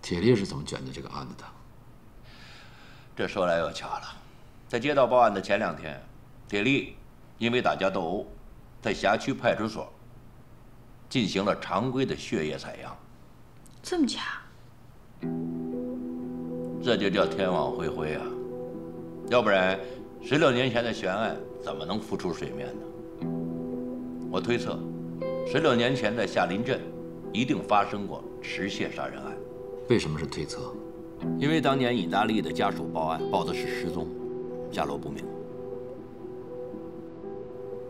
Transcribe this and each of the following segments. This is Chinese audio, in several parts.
铁力是怎么卷进这个案子的？这说来又巧了，在接到报案的前2天，铁力因为打架斗殴，在辖区派出所进行了常规的血液采样。这么巧？这就叫天网恢恢啊！要不然，16年前的悬案怎么能浮出水面呢？我推测，16年前的夏林镇一定发生过持械杀人案。为什么是推测？因为当年尹大利的家属报案，报的是失踪，下落不明。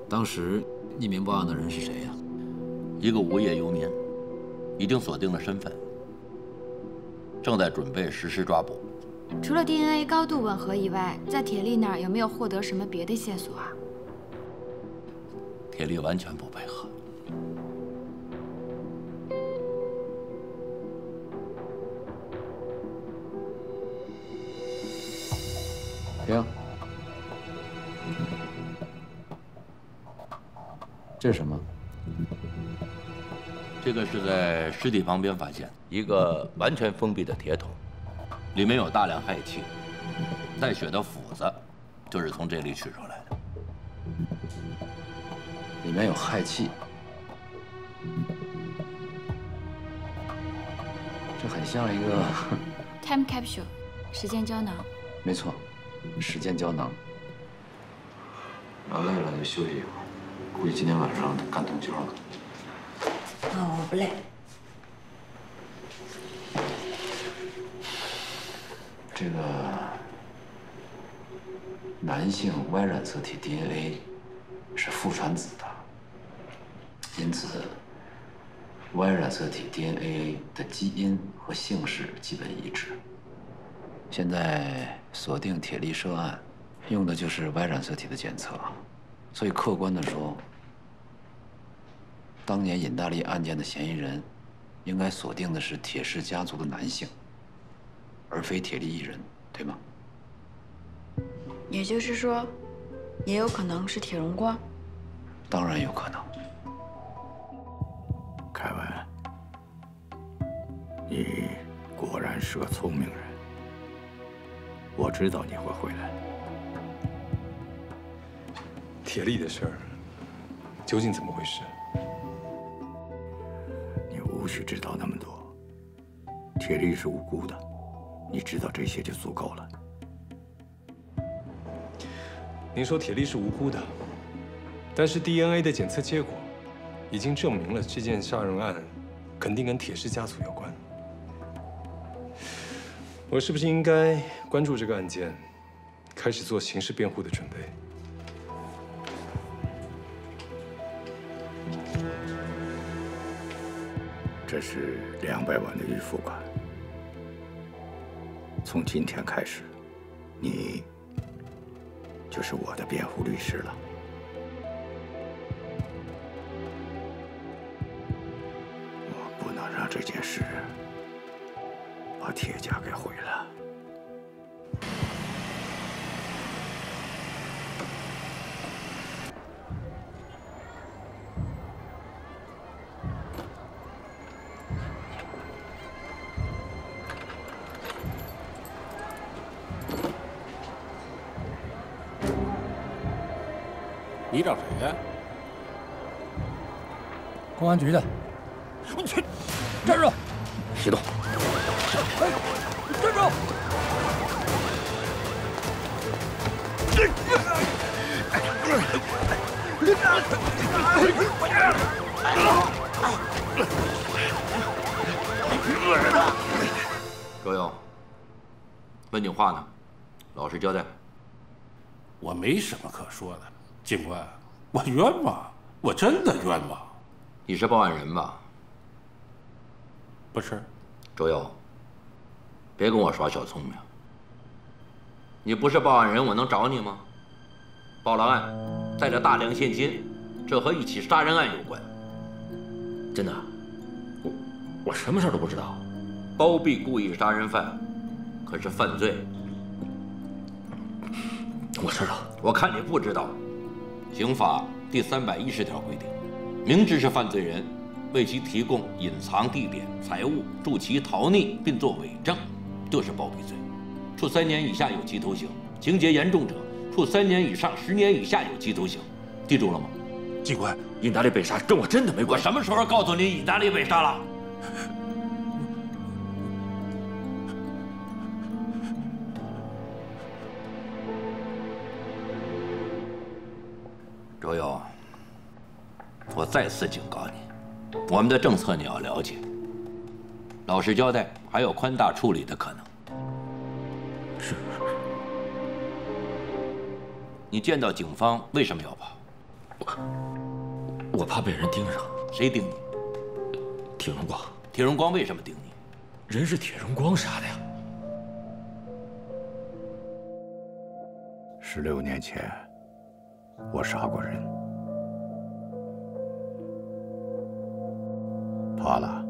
当时匿名报案的人是谁呀？一个无业游民，已经锁定了身份，正在准备实施抓捕。除了 DNA 高度吻合以外，在铁力那儿有没有获得什么别的线索啊？铁力完全不配合。停。这是什么？这个是在尸体旁边发现一个完全封闭的铁桶，里面有大量氦气，带血的斧子就是从这里取出来的。里面有氦气，这很像一个time capsule， 时间胶囊。没错，时间胶囊。累了就休息一会儿，估计今天晚上干通宵了。哦，我不累。这个男性 Y 染色体 DNA 是父传子的，因此 Y 染色体 DNA 的基因和姓氏基本一致。现在锁定铁力涉案，用的就是 Y 染色体的检测，所以客观的说，当年尹大利案件的嫌疑人，应该锁定的是铁氏家族的男性，而非铁力一人，对吗？也就是说，也有可能是铁荣光。当然有可能。凯文，你果然是个聪明人。我知道你会回来。铁力的事儿究竟怎么回事？你无需知道那么多。铁力是无辜的，你知道这些就足够了。您说铁力是无辜的，但是 DNA 的检测结果已经证明了这件杀人案肯定跟铁氏家族有关。我是不是应该关注这个案件，开始做刑事辩护的准备？这是200万的预付款。从今天开始，你就是我的辩护律师了。我不能让这件事把铁家给毁了。你找谁呀？公安局的。我去，站住！别动！哎，站住！周勇，问你话呢，老实交代。我没什么可说的，警官，我冤枉，我真的冤枉。你是报案人吧？不是。周勇，别跟我耍小聪明。你不是报案人，我能找你吗？报了案，带着大量现金，这和一起杀人案有关。真的？我什么事都不知道。包庇故意杀人犯，可是犯罪。我知道。我看你不知道。刑法第310条规定，明知是犯罪人，为其提供隐藏地点、财物，助其逃匿，并作伪证，这是包庇罪，处3年以下有期徒刑；情节严重者，处3年以上10年以下有期徒刑。记住了吗？警官，印达利被杀跟我真的没我关系。什么时候告诉你意大利被杀了？周游，我再次警告你，我们的政策你要了解，老实交代，还有宽大处理的可能。是。你见到警方为什么要跑？我怕被人盯上。谁盯你？铁荣光。铁荣光为什么盯你？人是铁荣光杀的呀。 16年前，我杀过人。怕了？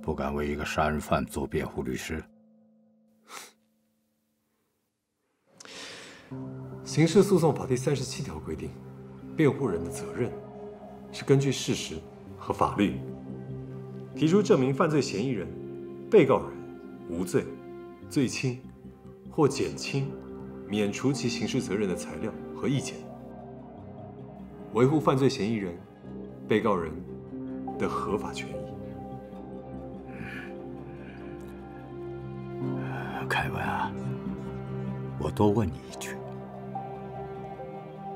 不敢为一个杀人犯做辩护律师？刑事诉讼法第37条规定，辩护人的责任是根据事实和法律，提出证明犯罪嫌疑人、被告人无罪、罪轻或减轻、免除其刑事责任的材料和意见，维护犯罪嫌疑人、被告人的合法权益。凯文啊，我多问你一句，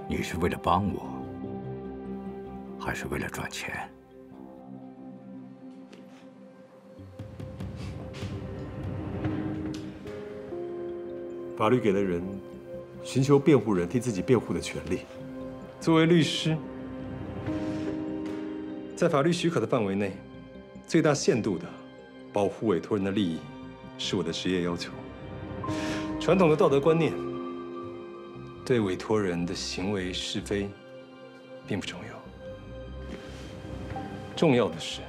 你是为了帮我，还是为了赚钱？法律给了人寻求辩护人替自己辩护的权利。作为律师，在法律许可的范围内，最大限度地保护委托人的利益，是我的职业要求。传统的道德观念对委托人的行为是非并不重要，重要的是，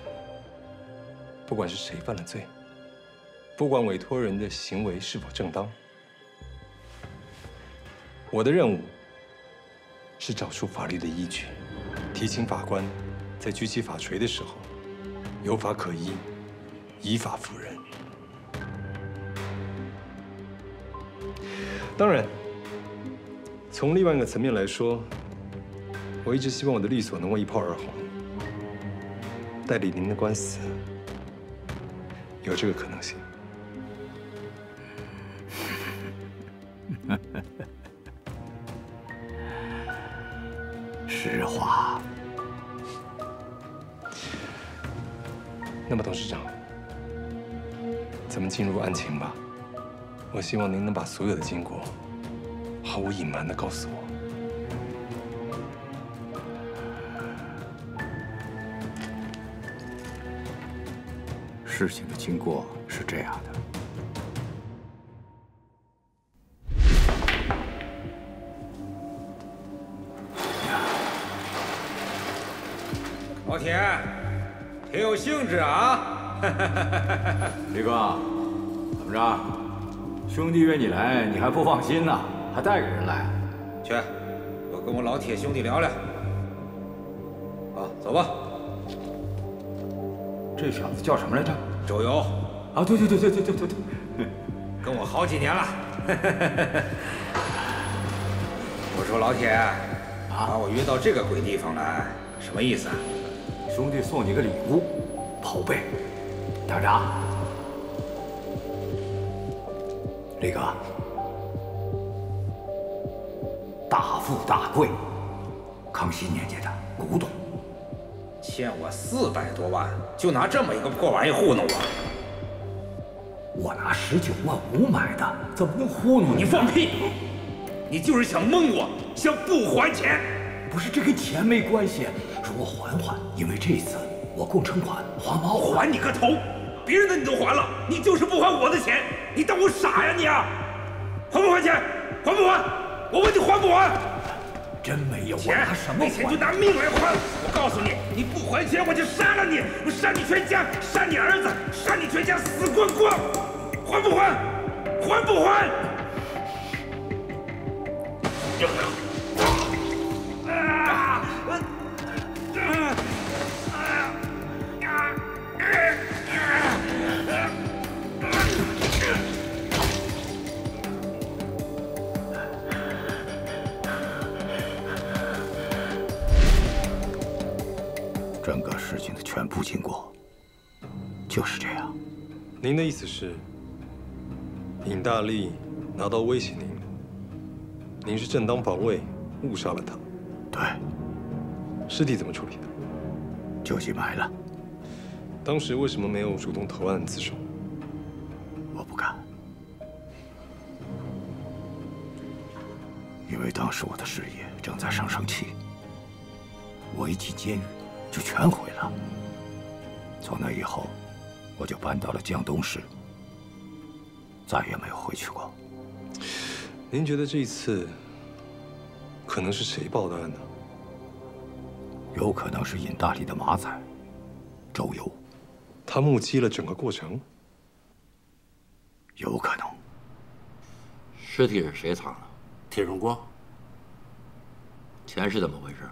不管是谁犯了罪，不管委托人的行为是否正当。 我的任务是找出法律的依据，提醒法官在举起法锤的时候有法可依，依法服人。当然，从另外一个层面来说，我一直希望我的律所能够一炮而红，代理您的官司有这个可能性。实话。那么，董事长，咱们进入案情吧。我希望您能把所有的经过毫无隐瞒地告诉我。事情的经过是这样的。 老铁，挺有兴致啊！李哥，怎么着？兄弟约你来，你还不放心呢，还带个人来？去，我跟我老铁兄弟聊聊。啊，走吧。这小子叫什么来着？周游。啊，对，跟我好几年了。我说老铁，把我约到这个鬼地方来，什么意思啊？ 兄弟送你个礼物，宝贝，等着啊。李哥，大富大贵，康熙年间的古董，欠我400多万，就拿这么一个破玩意糊弄我。我拿19.5万买的，怎么能糊弄你？你放屁！你就是想蒙我，想不还钱。不是，这跟钱没关系。 说我还，因为这次我工程款花毛还你个头！别人的你都还了，你就是不还我的钱，你当我傻呀你啊？还不还钱？还不还？我问你还不还？真没有，我钱拿什么还？没钱就拿命来还！我告诉你，你不还钱我就杀了你，我杀你全家，杀你儿子，杀你全家死光光！还不还？还不还？步经过，就是这样。您的意思是，尹大利拿刀威胁您，您是正当防卫，误杀了他？对。尸体怎么处理的？就近埋了。当时为什么没有主动投案自首？我不敢，因为当时我的事业正在上升期，我一进监狱就全毁了。从那以后，我就搬到了江东市，再也没有回去过。您觉得这一次可能是谁报的案呢？有可能是尹大利的马仔周游，他目击了整个过程。有可能。尸体是谁藏的？铁荣光。钱是怎么回事？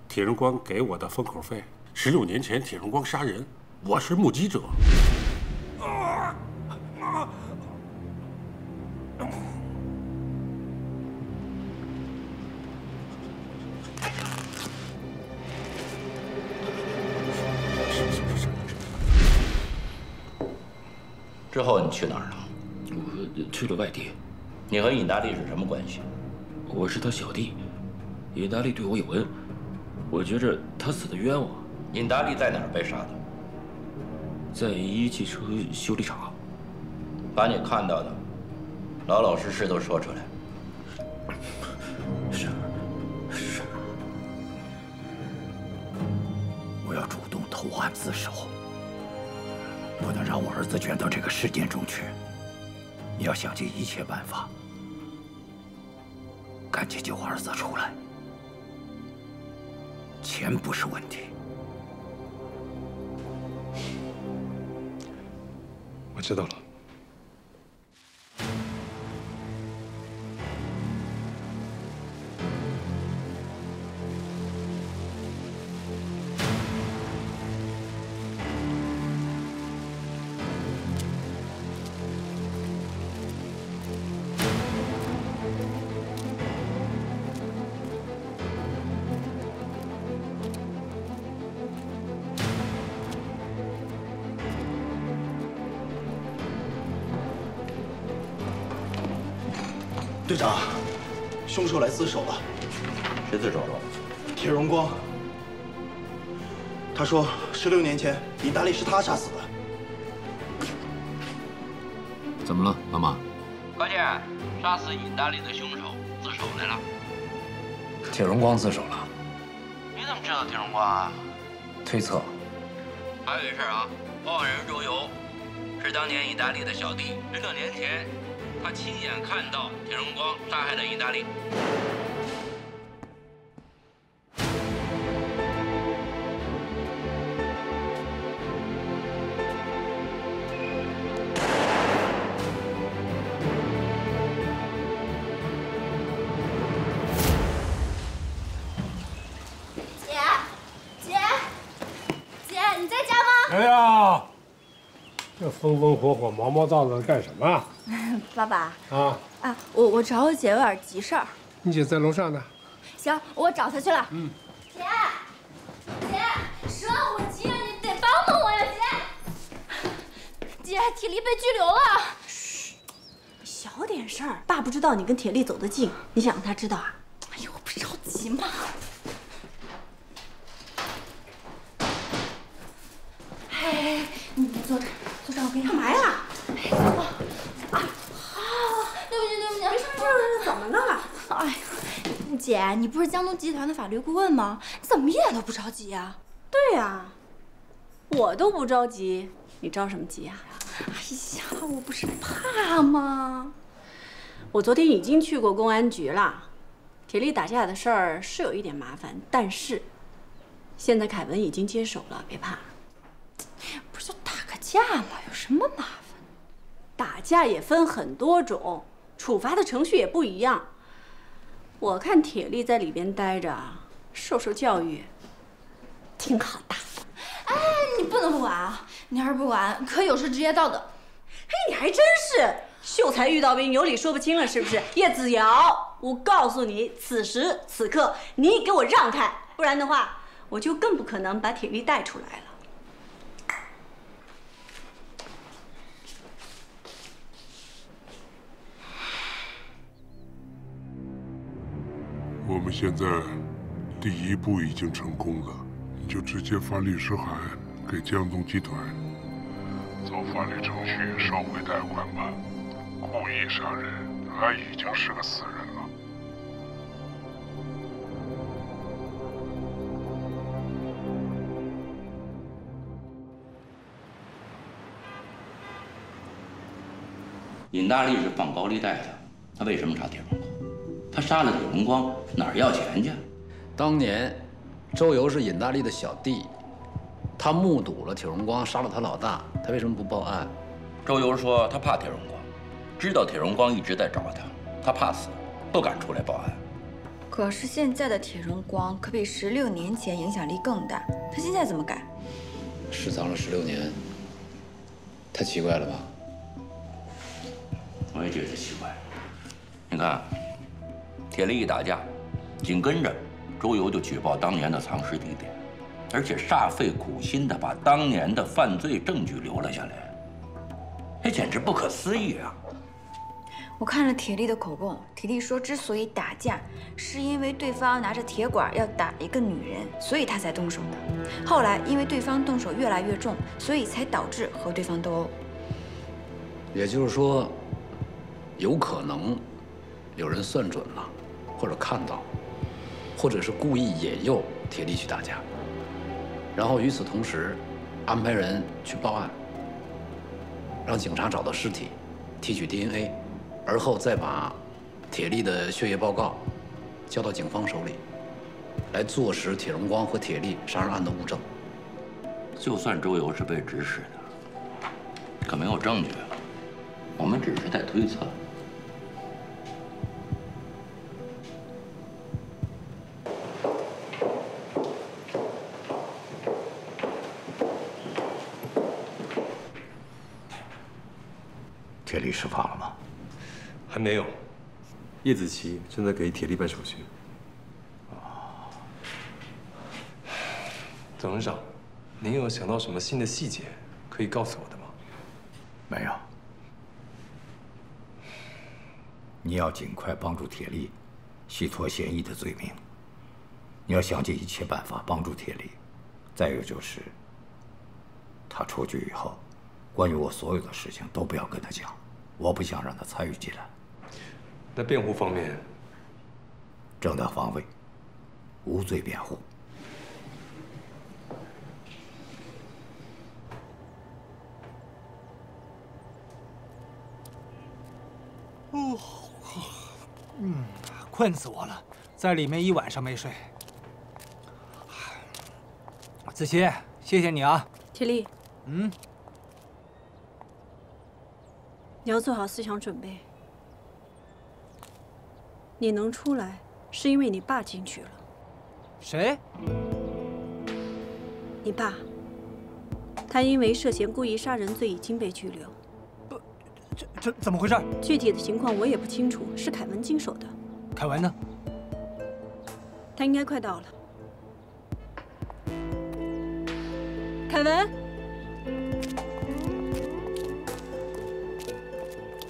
铁荣光给我的封口费。16年前，铁荣光杀人，我是目击者。之后你去哪儿了？我去了外地。你和尹大利是什么关系？我是他小弟，尹大利对我有恩，我觉着他死的冤枉。尹大利在哪儿被杀的？在一汽车修理厂。把你看到的，老老实实都说出来。是。我要主动投案自首。不能让我儿子卷到这个事件中去。你要想尽一切办法，赶紧救我儿子出来。钱不是问题。我知道了。队长，凶手来自首了。谁自首了？铁荣光。他说，16年前尹大利是他杀死的。怎么了，老马？快见，杀死尹大利的凶手自首来了。铁荣光自首了。你怎么知道铁荣光啊？推测。还有一事啊，报案人周游是当年尹大利的小弟，16年前。他亲眼看到铁荣光杀害了尹大利。姐，你在家吗？哎呀，这风风火火、毛毛躁躁的干什么？爸爸啊，我找我姐有点急事儿。你姐在楼上呢。行，我找她去了。姐，10万5急，你得帮帮我呀，姐！姐，铁力被拘留了。嘘，小点事儿。爸不知道你跟铁力走得近，你想让他知道啊？哎呦，我不着急嘛。哎，你坐这，我给你。干嘛呀？哎，走吧。对不起，没事，怎么了？哎呀，姐，你不是江东集团的法律顾问吗？你怎么一点都不着急呀？对呀，我都不着急，你着什么急呀？哎呀，我不是怕吗？我昨天已经去过公安局了，铁力打架的事儿是有一点麻烦，但是现在凯文已经接手了，别怕。不是就打个架吗？有什么麻烦？打架也分很多种，处罚的程序也不一样。我看铁力在里边待着，受受教育，挺好的。哎，你不能不管啊！你要是不管，可有失职业道德。嘿，你还真是秀才遇到兵，有理说不清了，是不是？叶子瑶，我告诉你，此时此刻你给我让开，不然的话，我就更不可能把铁力带出来了。现在第一步已经成功了，你就直接发律师函给江东集团，走法律程序收回贷款吧。故意杀人，他已经是个死人了。尹大利是放高利贷的，他为什么杀铁荣光？他杀了铁荣光，哪儿要钱去？当年，周游是尹大利的小弟，他目睹了铁荣光杀了他老大，他为什么不报案？周游说他怕铁荣光，知道铁荣光一直在找他，他怕死，不敢出来报案。可是现在的铁荣光可比16年前影响力更大，他现在怎么改？失踪了16年，太奇怪了吧？我也觉得奇怪。你看，铁力一打架，紧跟着周游就举报当年的藏尸地点，而且煞费苦心的把当年的犯罪证据留了下来，这简直不可思议啊！我看了铁力的口供，铁力说之所以打架，是因为对方拿着铁管要打一个女人，所以他才动手的。后来因为对方动手越来越重，所以才导致和对方斗殴。也就是说，有可能有人算准了，或者看到，或者是故意引诱铁力去打架，然后与此同时安排人去报案，让警察找到尸体，提取 DNA， 而后再把铁力的血液报告交到警方手里，来坐实铁荣光和铁力杀人案的物证。就算周游是被指使的，可没有证据，我们只是在推测。铁力释放了吗？还没有。叶子琪正在给铁力办手续。董事长，您有想到什么新的细节可以告诉我的吗？没有。你要尽快帮助铁力洗脱嫌疑的罪名。你要想尽一切办法帮助铁力。再有就是，他出狱以后，关于我所有的事情都不要跟他讲，我不想让他参与进来。那辩护方面，正当防卫，无罪辩护。困死我了，在里面一晚上没睡。子琪，谢谢你啊。铁力，你要做好思想准备。你能出来，是因为你爸进去了。谁？你爸。他因为涉嫌故意杀人罪已经被拘留。这怎么回事？具体的情况我也不清楚，是凯文经手的。凯文呢？他应该快到了。凯文，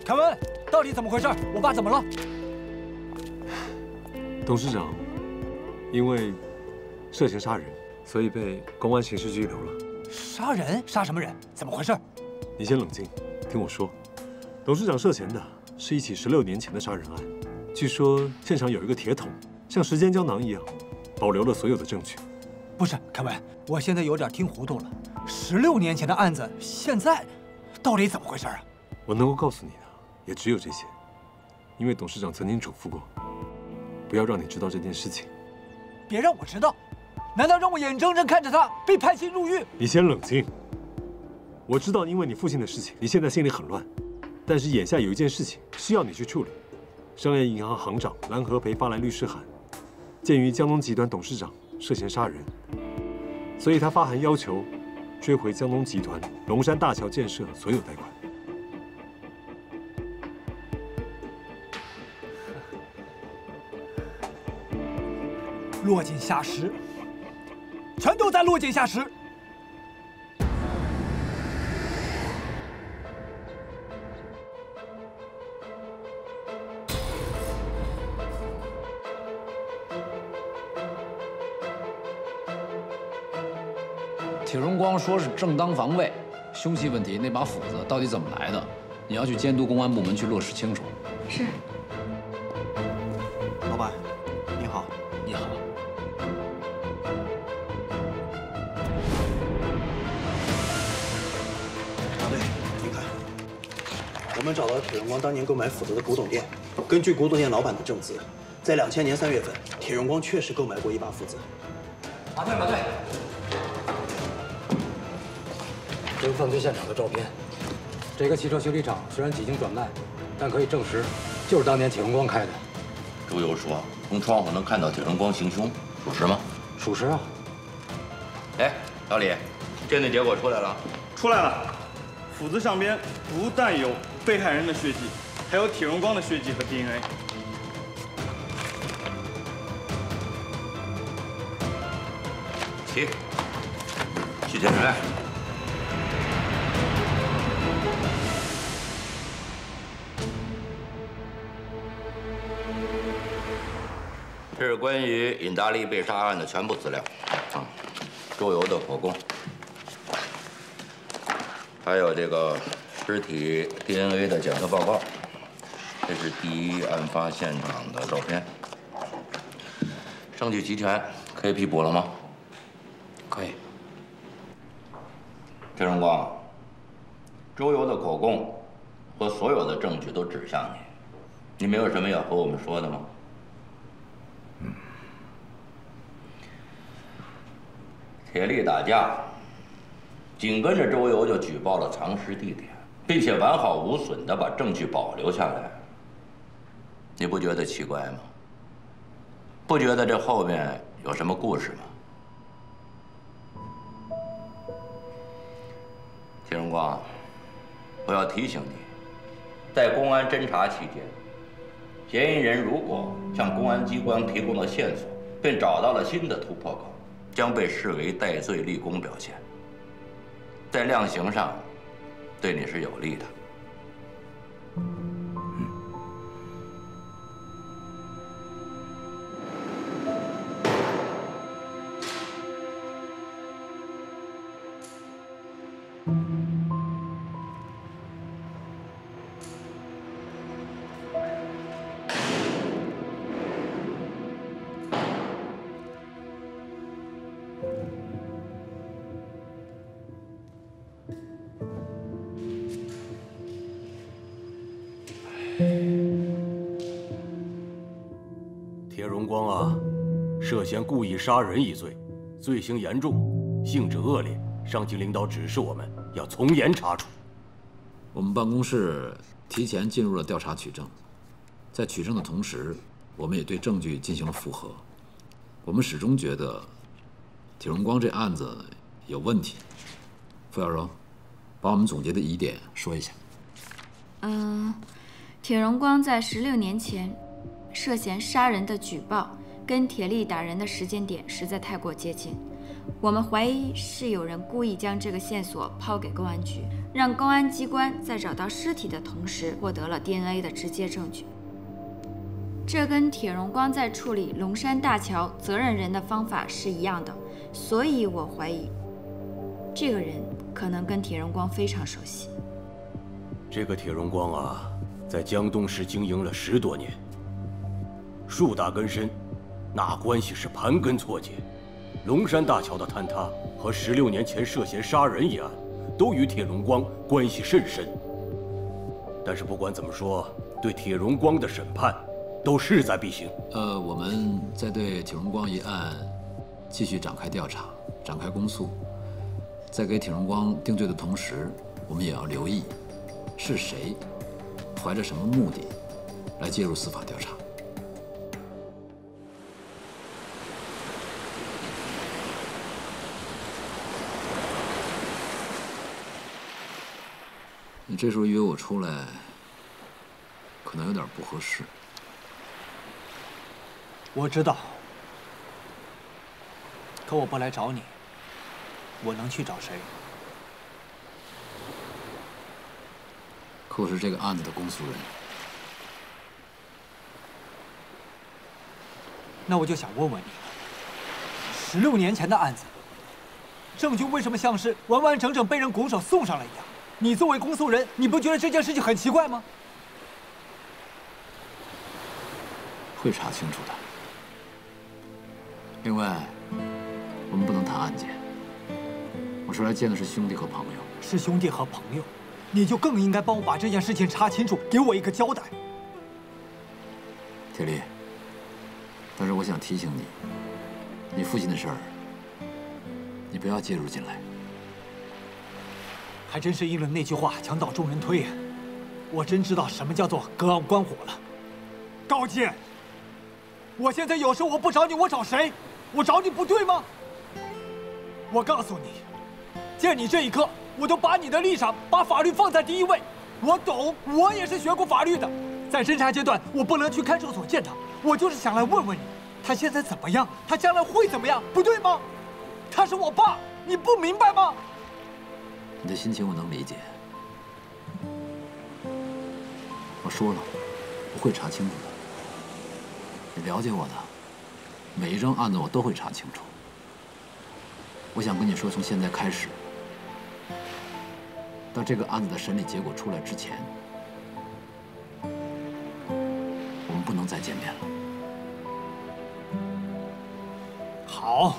凯文，到底怎么回事？我爸怎么了？董事长因为涉嫌杀人，所以被公安刑事拘留了。杀人？杀什么人？怎么回事？你先冷静，听我说。董事长涉嫌的是一起16年前的杀人案，据说现场有一个铁桶，像时间胶囊一样，保留了所有的证据。不是，凯文，我现在有点听糊涂了。16年前的案子，现在到底怎么回事啊？我能够告诉你的也只有这些，因为董事长曾经嘱咐过，不要让你知道这件事情。别让我知道？难道让我眼睁睁看着他被判刑入狱？你先冷静。我知道，因为你父亲的事情，你现在心里很乱。但是眼下有一件事情需要你去处理。商业银行行长蓝和培发来律师函，鉴于江东集团董事长涉嫌杀人，所以他发函要求追回江东集团龙山大桥建设所有贷款。落井下石，全都在落井下石。铁荣光说是正当防卫，凶器问题那把斧子到底怎么来的？你要去监督公安部门去落实清楚。是。老板，你好。你好。大队，你看，我们找到铁荣光当年购买斧子的古董店，根据古董店老板的证词，在2000年3月份，铁荣光确实购买过一把斧子。马队，这是犯罪现场的照片。这个汽车修理厂虽然几经转卖，但可以证实，就是当年铁荣光开的。周游说从窗户能看到铁荣光行凶，属实吗？属实啊。哎，老李，鉴定结果出来了。出来了，斧子上边不但有被害人的血迹，还有铁荣光的血迹和 DNA。起，去检察院。这是关于尹大利被杀案的全部资料，周游的口供，还有这个尸体 DNA 的检测报告。这是第一案发现场的照片，证据齐全，可以批捕了吗？可以。铁荣光，周游的口供和所有的证据都指向你，你没有什么要和我们说的吗？铁力打架，紧跟着周游就举报了藏尸地点，并且完好无损地把证据保留下来。你不觉得奇怪吗？不觉得这后面有什么故事吗？铁荣光，我要提醒你，在公安侦查期间，嫌疑人如果向公安机关提供了线索，并找到了新的突破口，将被视为戴罪立功表现，在量刑上对你是有利的。铁荣光啊，涉嫌故意杀人一罪，罪行严重，性质恶劣。上级领导指示我们要从严查处。我们办公室提前进入了调查取证，在取证的同时，我们也对证据进行了复核。我们始终觉得铁荣光这案子有问题。傅小柔，把我们总结的疑点说一下。铁荣光在16年前涉嫌杀人的举报，跟铁力打人的时间点实在太过接近。我们怀疑是有人故意将这个线索抛给公安局，让公安机关在找到尸体的同时获得了 DNA 的直接证据。这跟铁荣光在处理龙山大桥责任人的方法是一样的，所以我怀疑这个人可能跟铁荣光非常熟悉。这个铁荣光啊，在江东市经营了10多年，树大根深，那关系是盘根错节。龙山大桥的坍塌和16年前涉嫌杀人一案，都与铁荣光关系甚深。但是不管怎么说，对铁荣光的审判都势在必行。我们在对铁荣光一案继续展开调查，展开公诉。在给铁荣光定罪的同时，我们也要留意是谁怀着什么目的来介入司法调查。你这时候约我出来，可能有点不合适。我知道，可我不来找你，我能去找谁？可我是这个案子的公诉人。那我就想问问你，16年前的案子，证据为什么像是完完整整被人拱手送上来一样？你作为公诉人，你不觉得这件事情很奇怪吗？会查清楚的。另外，我们不能谈案件。我是来见的是兄弟和朋友。是兄弟和朋友，你就更应该帮我把这件事情查清楚，给我一个交代。铁力，但是我想提醒你，你父亲的事儿，你不要介入进来。还真是应了那句话“墙倒众人推”，我真知道什么叫做隔岸观火了。高健，我现在有事我不找你，我找谁？我找你不对吗？我告诉你，见你这一刻，我都把你的立场、把法律放在第一位。我懂，我也是学过法律的。在侦查阶段，我不能去看守所见他，我就是想来问问你，他现在怎么样？他将来会怎么样？不对吗？他是我爸，你不明白吗？你的心情我能理解。我说了，我会查清楚的。你了解我的，每一桩案子我都会查清楚。我想跟你说，从现在开始，到这个案子的审理结果出来之前，我们不能再见面了。好。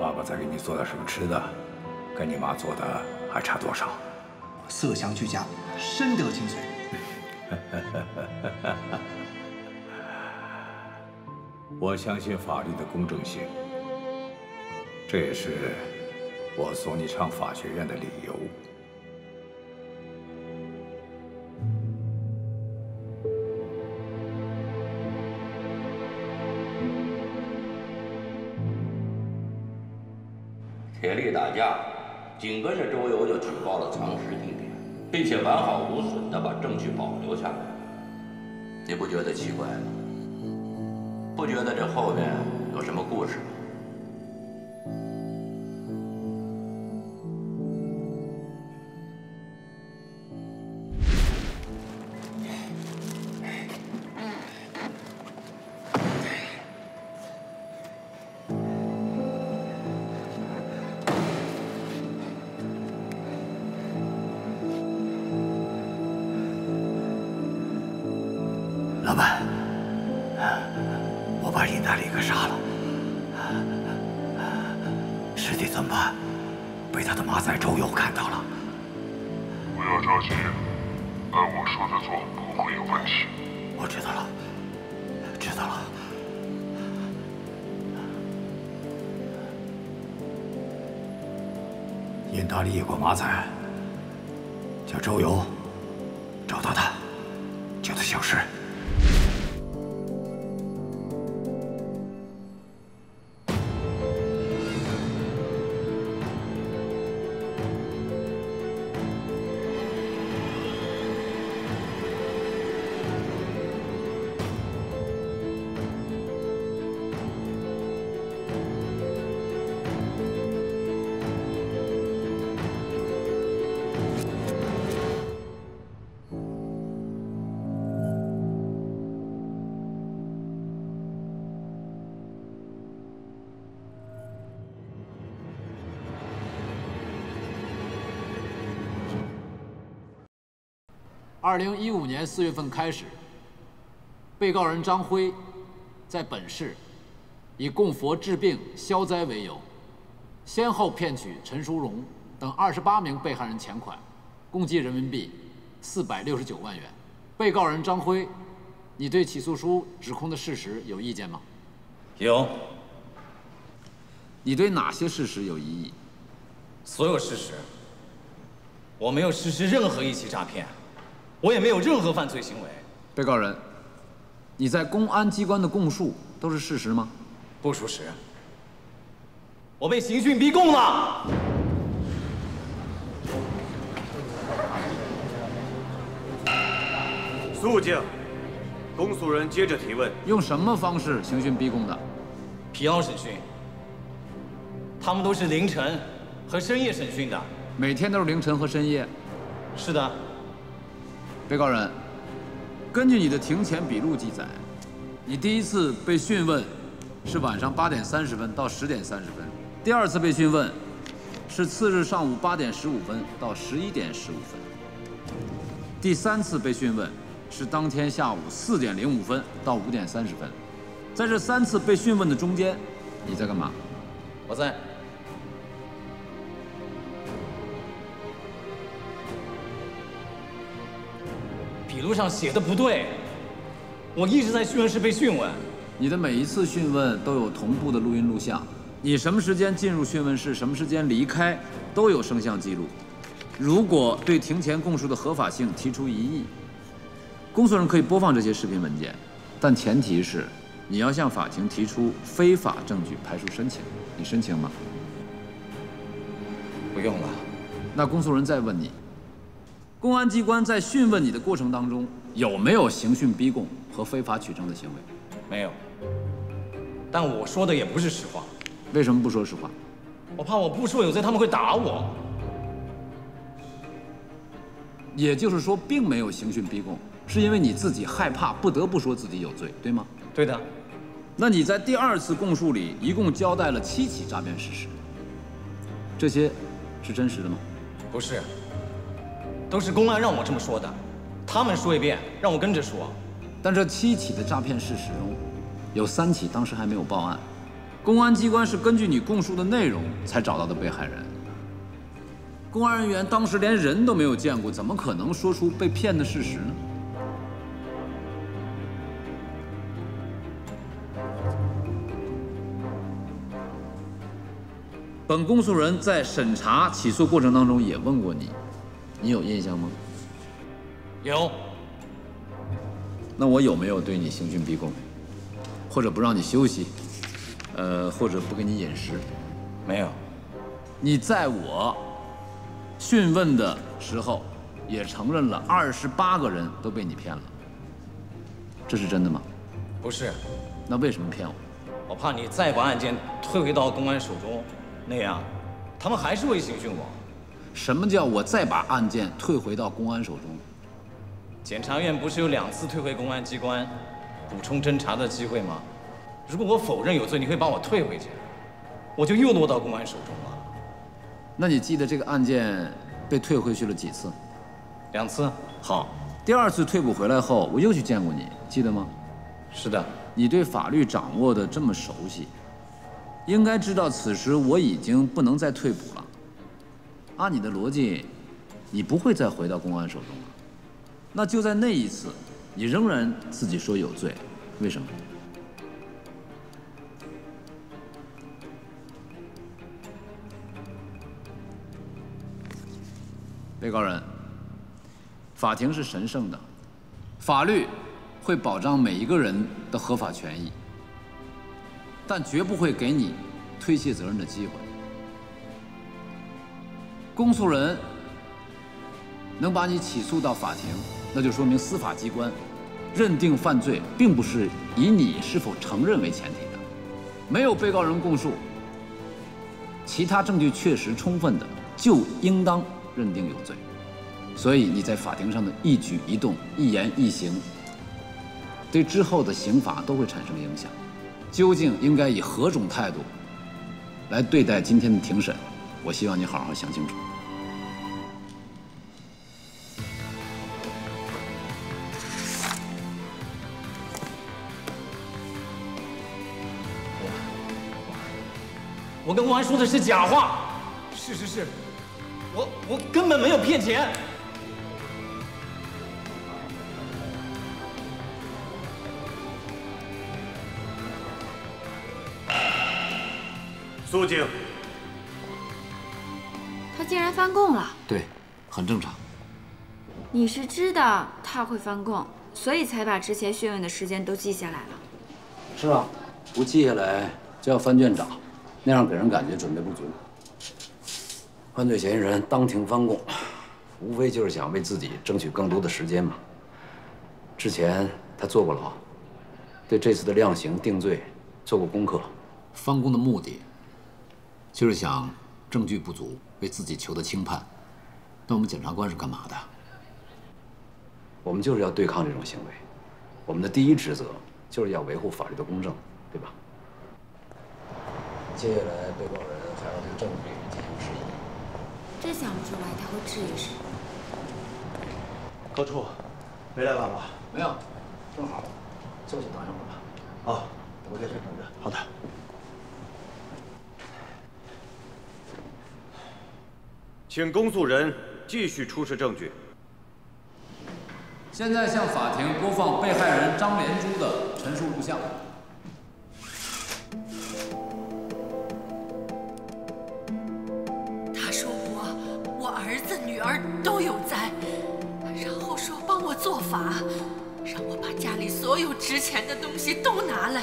爸爸再给你做点什么吃的，跟你妈做的还差多少？色香俱佳，深得精髓。我相信法律的公正性，这也是我送你上法学院的理由。铁力打架，紧跟着周游就举报了藏尸地点，并且完好无损地把证据保留下来。你不觉得奇怪吗？不觉得这后面有什么故事吗？老板，我把尹大力给杀了，尸体怎么办？被他的马仔周游看到了。不要着急，按我说的做，不会有问题。我知道了，知道了。尹大力有个马仔，叫周游，找到他，叫他消失。2015年4月份开始，被告人张辉在本市以供佛治病消灾为由，先后骗取陈淑荣等28名被害人钱款，共计人民币469万元。被告人张辉，你对起诉书指控的事实有意见吗？有。你对哪些事实有异议？所有事实。我没有实施任何一起诈骗，我也没有任何犯罪行为。被告人，你在公安机关的供述都是事实吗？不属实。我被刑讯逼供了。肃静！公诉人接着提问。用什么方式刑讯逼供的？疲劳审讯。他们都是凌晨和深夜审讯的。每天都是凌晨和深夜？是的。被告人，根据你的庭前笔录记载，你第一次被讯问是晚上8点30分到10点30分，第二次被讯问是次日上午8点15分到11点15分，第三次被讯问是当天下午4点05分到5点30分。在这3次被讯问的中间，你在干嘛？我在。笔录上写的不对，我一直在讯问室被讯问。你的每一次讯问都有同步的录音录像，你什么时间进入讯问室，什么时间离开，都有声像记录。如果对庭前供述的合法性提出异议，公诉人可以播放这些视频文件，但前提是你要向法庭提出非法证据排除申请。你申请吗？不用了。那公诉人再问你，公安机关在讯问你的过程当中，有没有刑讯逼供和非法取证的行为？没有。但我说的也不是实话。为什么不说实话？我怕我不说有罪，他们会打我。也就是说，并没有刑讯逼供，是因为你自己害怕，不得不说自己有罪，对吗？对的。那你在第二次供述里一共交代了7起诈骗事实，这些是真实的吗？不是，都是公安让我这么说的，他们说一遍，让我跟着说。但这7起的诈骗事实中，有3起当时还没有报案，公安机关是根据你供述的内容才找到的被害人。公安人员当时连人都没有见过，怎么可能说出被骗的事实呢？本公诉人在审查起诉过程当中也问过你，你有印象吗？有。那我有没有对你刑讯逼供，或者不让你休息，或者不给你饮食？没有。你在我讯问的时候，也承认了28个人都被你骗了，这是真的吗？不是。那为什么骗我？我怕你再把案件退回到公安手中，那样他们还是会刑讯我。什么叫我再把案件退回到公安手中？检察院不是有2次退回公安机关补充侦查的机会吗？如果我否认有罪，你会把我退回去，我就又落到公安手中了。那你记得这个案件被退回去了几次？2次。好，第2次退补回来后，我又去见过你，记得吗？是的。你对法律掌握的这么熟悉，应该知道此时我已经不能再退补了。按你的逻辑，你不会再回到公安手中了。那就在那一次，你仍然自己说有罪，为什么？被告人，法庭是神圣的，法律会保障每一个人的合法权益，但绝不会给你推卸责任的机会。公诉人能把你起诉到法庭，那就说明司法机关认定犯罪并不是以你是否承认为前提的。没有被告人供述，其他证据确实充分的，就应当认定有罪。所以你在法庭上的一举一动、一言一行，对之后的刑罚都会产生影响。究竟应该以何种态度来对待今天的庭审？我希望你好好想清楚。我跟公安说的是假话，事实是，我根本没有骗钱。苏警，他竟然翻供了。对，很正常。你是知道他会翻供，所以才把之前讯问的时间都记下来了。是啊，不记下来就要翻卷找，那样给人感觉准备不足。犯罪嫌疑人当庭翻供，无非就是想为自己争取更多的时间嘛。之前他坐过牢，对这次的量刑定罪做过功课。翻供的目的就是想证据不足，为自己求得轻判。那我们检察官是干嘛的？我们就是要对抗这种行为。我们的第一职责就是要维护法律的公正，对吧？接下来，被告人还要对证据进行质疑。真想不出来他会质疑什么。高处，没来晚吧？没有，正好，休息等一会儿吧。哦，我在这等着。好的。请公诉人继续出示证据。现在向法庭播放被害人张连珠的陈述录像。他说我儿子女儿都有灾，然后说帮我做法，让我把家里所有值钱的东西都拿来，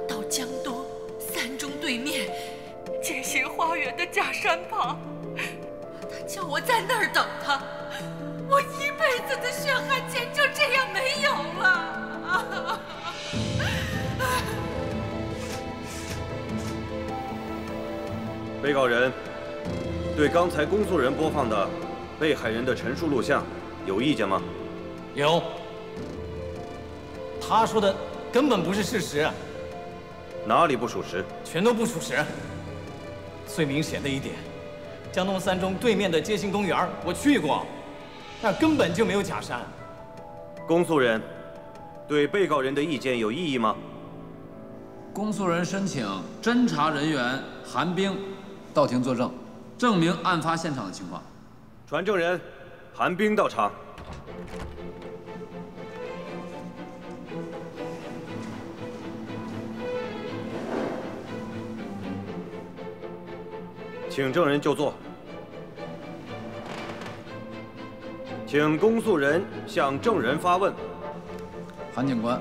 到江东三中对面建新花园的假山旁。他叫我在那儿等他，我一辈子的血汗钱就这样没有了。被告人对刚才公诉人播放的被害人的陈述录像有意见吗？有。他说的根本不是事实。哪里不属实？全都不属实。最明显的一点，江东三中对面的街心公园，我去过，那根本就没有假山。公诉人对被告人的意见有异议吗？公诉人申请侦查人员韩冰到庭作证，证明案发现场的情况。传证人韩冰到场。请证人就座。请公诉人向证人发问。韩警官，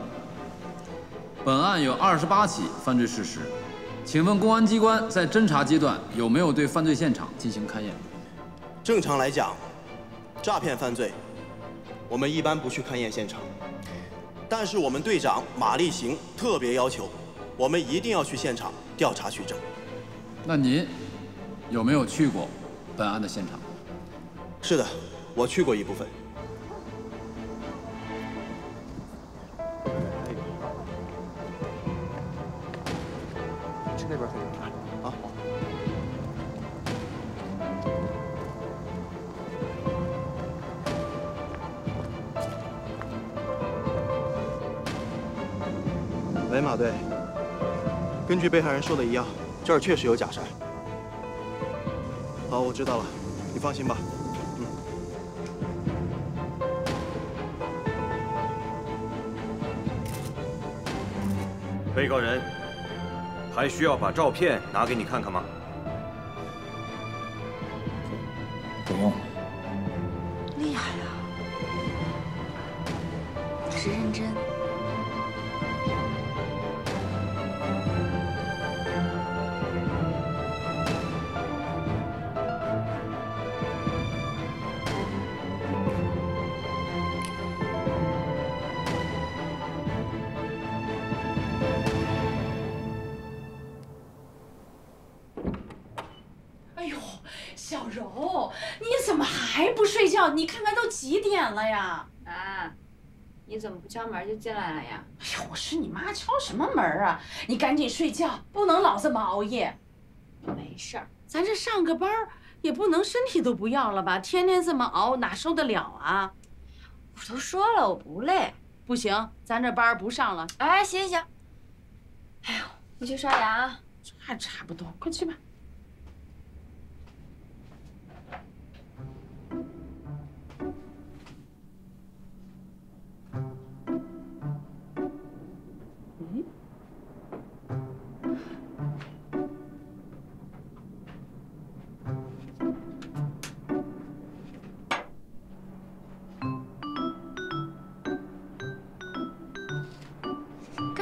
本案有28起犯罪事实，请问公安机关在侦查阶段有没有对犯罪现场进行勘验？正常来讲，诈骗犯罪，我们一般不去勘验现场。但是我们队长马立行特别要求，我们一定要去现场调查取证。那您有没有去过本案的现场？是的，我去过一部分。去那边看看。啊。喂，马队。根据被害人说的一样，这儿确实有假山。好，我知道了，你放心吧。被告人还需要把照片拿给你看看吗？不用。厉害啊！是认真。小柔，你怎么还不睡觉？你看看都几点了呀？啊，你怎么不敲门就进来了呀？哎呀，我是你妈，敲什么门啊？你赶紧睡觉，不能老这么熬夜。没事儿，咱这上个班也不能身体都不要了吧？天天这么熬，哪受得了啊？我都说了我不累。不行，咱这班不上了。哎，行行。哎呦，你去刷牙啊。这还差不多，快去吧。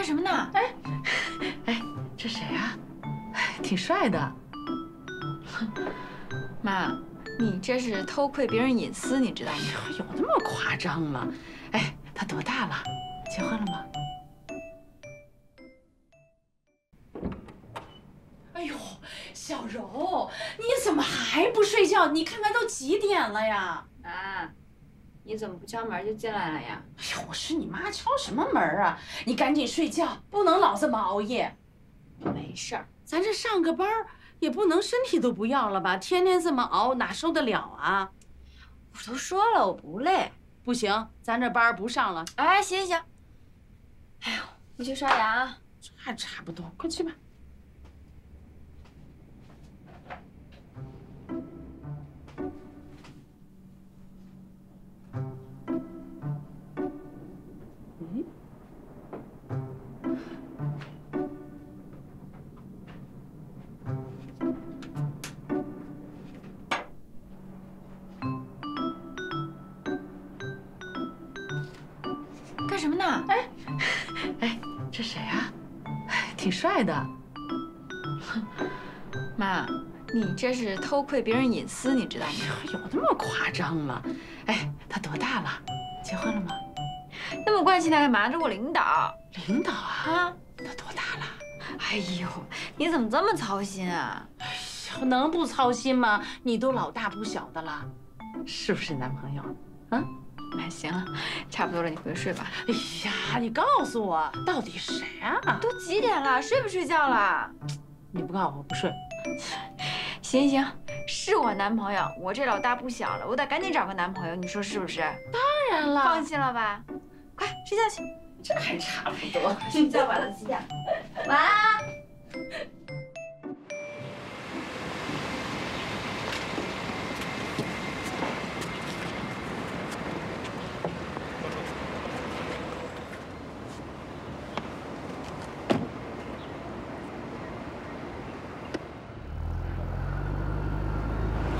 什么呢？哎，这谁啊？挺帅的。妈，你这是偷窥别人隐私，你知道吗？有那么夸张吗？哎，他多大了？结婚了吗？哎呦，小柔，你怎么还不睡觉？你看看都几点了呀？啊，你怎么不敲门就进来了呀？哎呀，我是你妈，敲什么门啊？你赶紧睡觉，不能老这么熬夜。没事儿，咱这上个班也不能身体都不要了吧？天天这么熬，哪受得了啊？我都说了，我不累。不行，咱这班不上了。哎，行行。哎呦，你去刷牙啊。这还差不多，快去吧。干什么呢？哎，这谁啊？挺帅的。妈，你这是偷窥别人隐私，你知道吗？有那么夸张吗？哎，他多大了？结婚了吗？那么关心他干嘛？这是我领导。领导啊？他多大了？哎呦，你怎么这么操心啊？哎呀，能不操心吗？你都老大不小的了，是不是男朋友？啊？那行了，差不多了，你回去睡吧。哎呀，你告诉我，到底是谁啊？都几点了，睡不睡觉了？你不告诉我不睡。行行，是我男朋友，我这老大不小了，我得赶紧找个男朋友，你说是不是？当然了，放心了吧？快睡觉去。这还差不多。睡觉吧，都几点？晚安。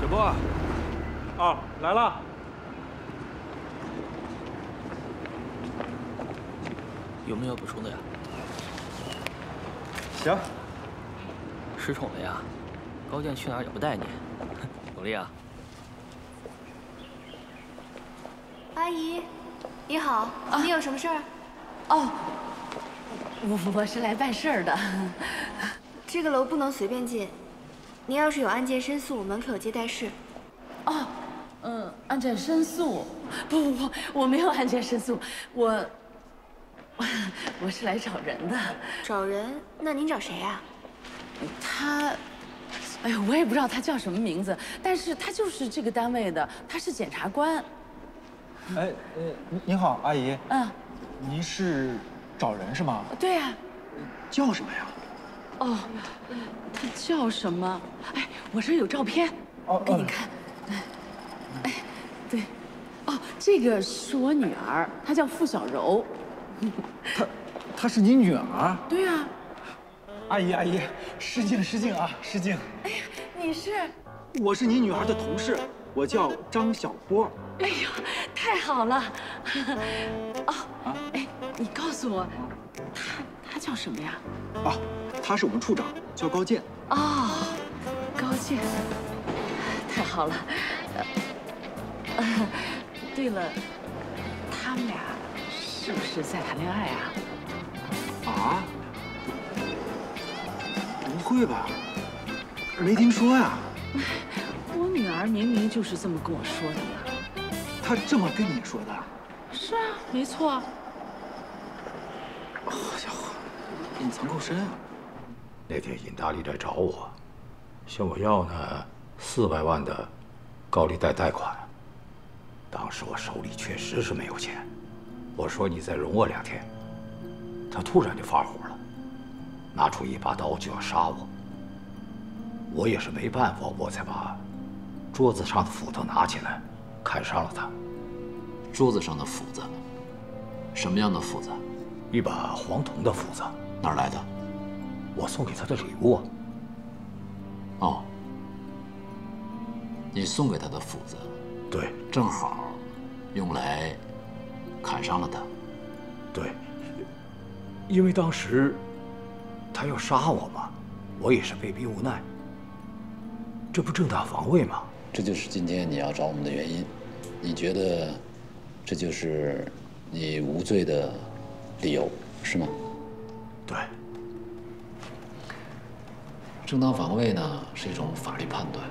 小波，啊，来了。有没有补充的呀？行。失宠了呀？高健去哪儿也不带你，努力啊！阿姨，你好，你有什么事儿？哦，我是来办事儿的。这个楼不能随便进，您要是有案件申诉，门口有接待室。哦，案件申诉？不，我没有案件申诉，我是来找人的。找人？那您找谁呀？他，哎呀，我也不知道他叫什么名字，但是他就是这个单位的，他是检察官。哎，您好，阿姨。您是找人是吗？对呀。叫什么呀？哦，他叫什么？哎，我这有照片，给你看。哎，对，哦，这个是我女儿，她叫傅小柔。她是你女儿？对呀。阿姨，失敬啊，失敬。哎呀，你是？我是你女儿的同事，我叫张小波。哎呦，太好了！哦，哎，你告诉我，他叫什么呀？啊，他是我们处长，叫高健。哦，高健，太好了。对了，他们俩是不是在谈恋爱啊？啊？不会吧？没听说呀。我女儿明明就是这么跟我说的嘛。她这么跟你说的？是啊，没错。好家伙，隐藏够深啊！那天尹大力来找我，向我要呢400万的高利贷贷款。当时我手里确实是没有钱，我说你再容我2天。他突然就发火了，拿出一把刀就要杀我。我也是没办法，我才把桌子上的斧头拿起来，砍伤了他。桌子上的斧子，什么样的斧子？一把黄铜的斧子。哪儿来的？我送给他的礼物。哦，你送给他的斧子，对，正好用来砍伤了他。对。因为当时他要杀我嘛，我也是被逼无奈。这不正当防卫吗？这就是今天你要找我们的原因。你觉得这就是你无罪的理由，是吗？对。正当防卫呢是一种法律判断，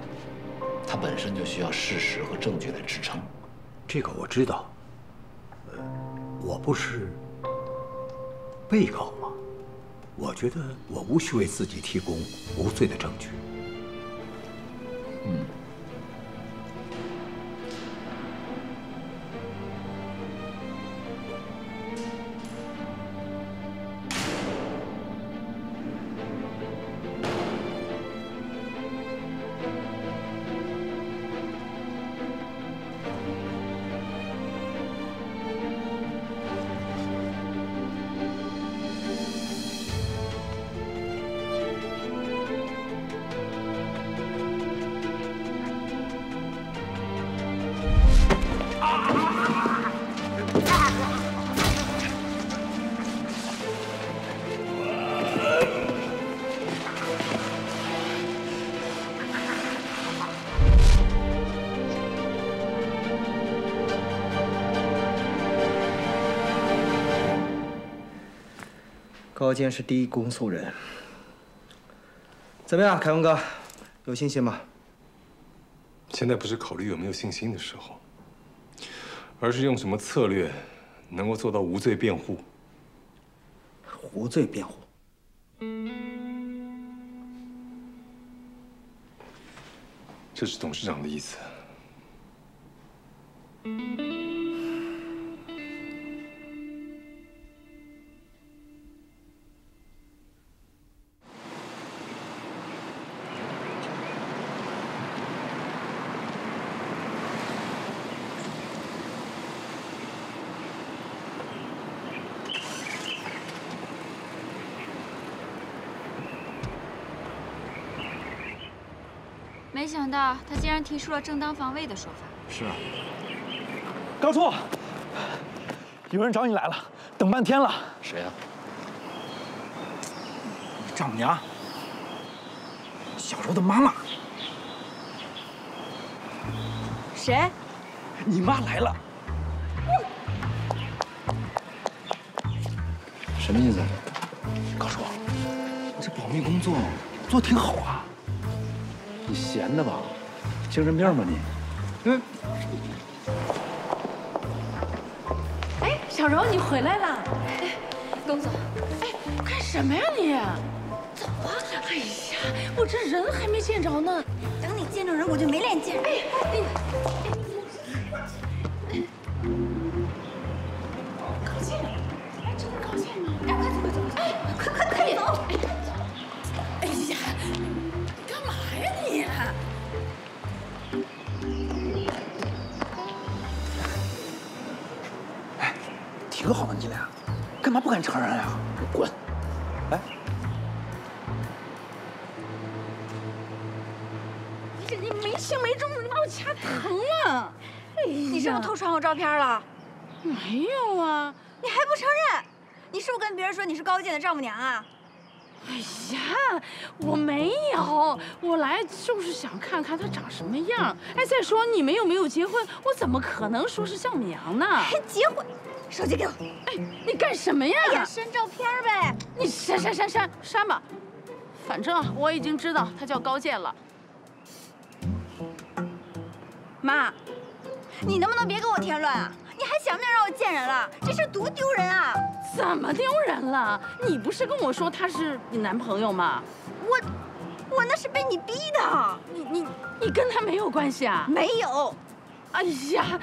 它本身就需要事实和证据来支撑。这个我知道。我不是被告吗？我觉得我无需为自己提供无罪的证据。嗯。高健是第一公诉人，怎么样，凯文哥，有信心吗？现在不是考虑有没有信心的时候，而是用什么策略能够做到无罪辩护。无罪辩护？这是董事长的意思。没想到他竟然提出了正当防卫的说法。是啊。高处，有人找你来了，等半天了。谁啊？你丈母娘，小柔的妈妈。谁？你妈来了。什么意思？高叔，你这保密工作做得挺好啊。你闲的吧？精神病吧你？嗯。哎，小柔，你回来了。哎，董总，哎，干什么呀你？走啊！哎呀，我这人还没见着呢。等你见着人，我就没脸见。哎，高健，哎，这不是高健吗？哎，快走，哎，快走！哎呀，干嘛呀你？哎，挺好的你俩，干嘛不敢承认呀？滚！哎，你没轻没重的，你把我掐疼了。哎呀，你是不是偷传我照片了？没有啊，你还不承认？你是不是跟别人说你是高健的丈母娘啊？哎呀，我没有，我来就是想看看他长什么样。哎，再说你们又没有结婚，我怎么可能说是丈母娘呢？还结婚？手机给我！哎，你干什么呀？哎呀，删照片呗！你删吧，反正我已经知道他叫高健了。妈，你能不能别给我添乱啊？你还想不想让我见人了？这事多丢人啊！怎么丢人了？你不是跟我说他是你男朋友吗？我那是被你逼的。你跟他没有关系啊？没有。哎呀，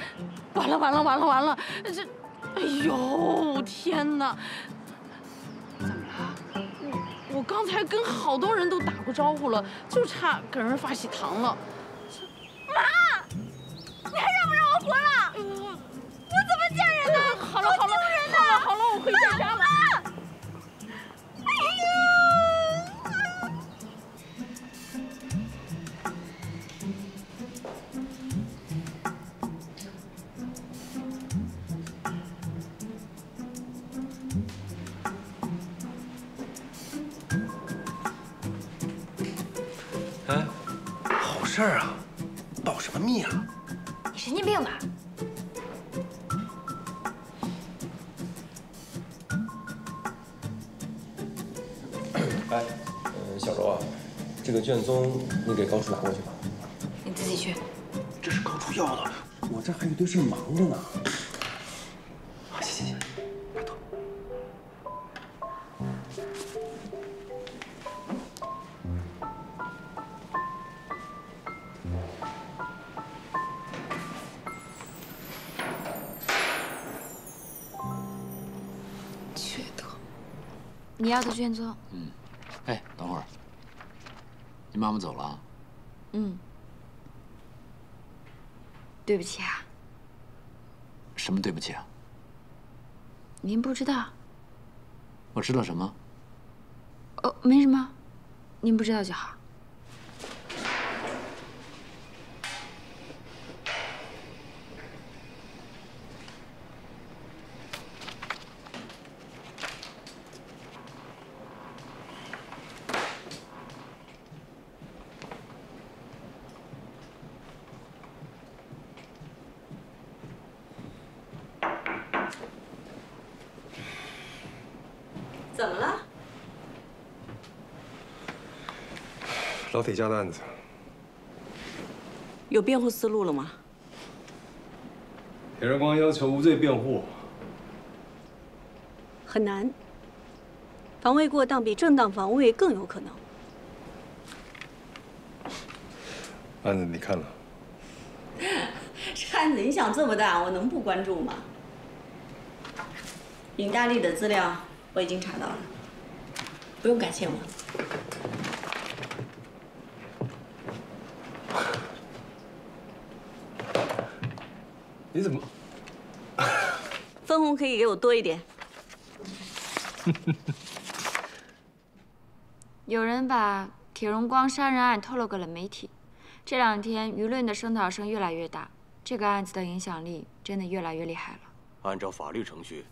完了！这，哎呦天哪！怎么了？我刚才跟好多人都打过招呼了，就差给人发喜糖了。妈，你还让不让我活了？我怎么见人呢？好了，我回家了。哎呀！事儿啊，保什么密啊？你神经病吧？哎，小柔啊，这个卷宗你给高处拿过去吧。你自己去。这是高处要的，我这还有堆事忙着呢。啊，行，拜托。缺德！你要的卷宗。嗯。哎，等会儿。你妈妈走了？嗯。对不起啊。什么对不起啊？您不知道？我知道什么？哦，没什么，您不知道就好。怎么了？老铁家的案子，有辩护思路了吗？铁荣光要求无罪辩护，很难。防卫过当比正当防卫更有可能。案子你看了？这案子影响这么大，我能不关注吗？尹大力的资料我已经查到了，不用感谢我。你怎么？分红可以给我多一点。有人把铁荣光杀人案透露给了媒体，这2天舆论的声讨声越来越大，这个案子的影响力真的越来越厉害了。按照法律程序，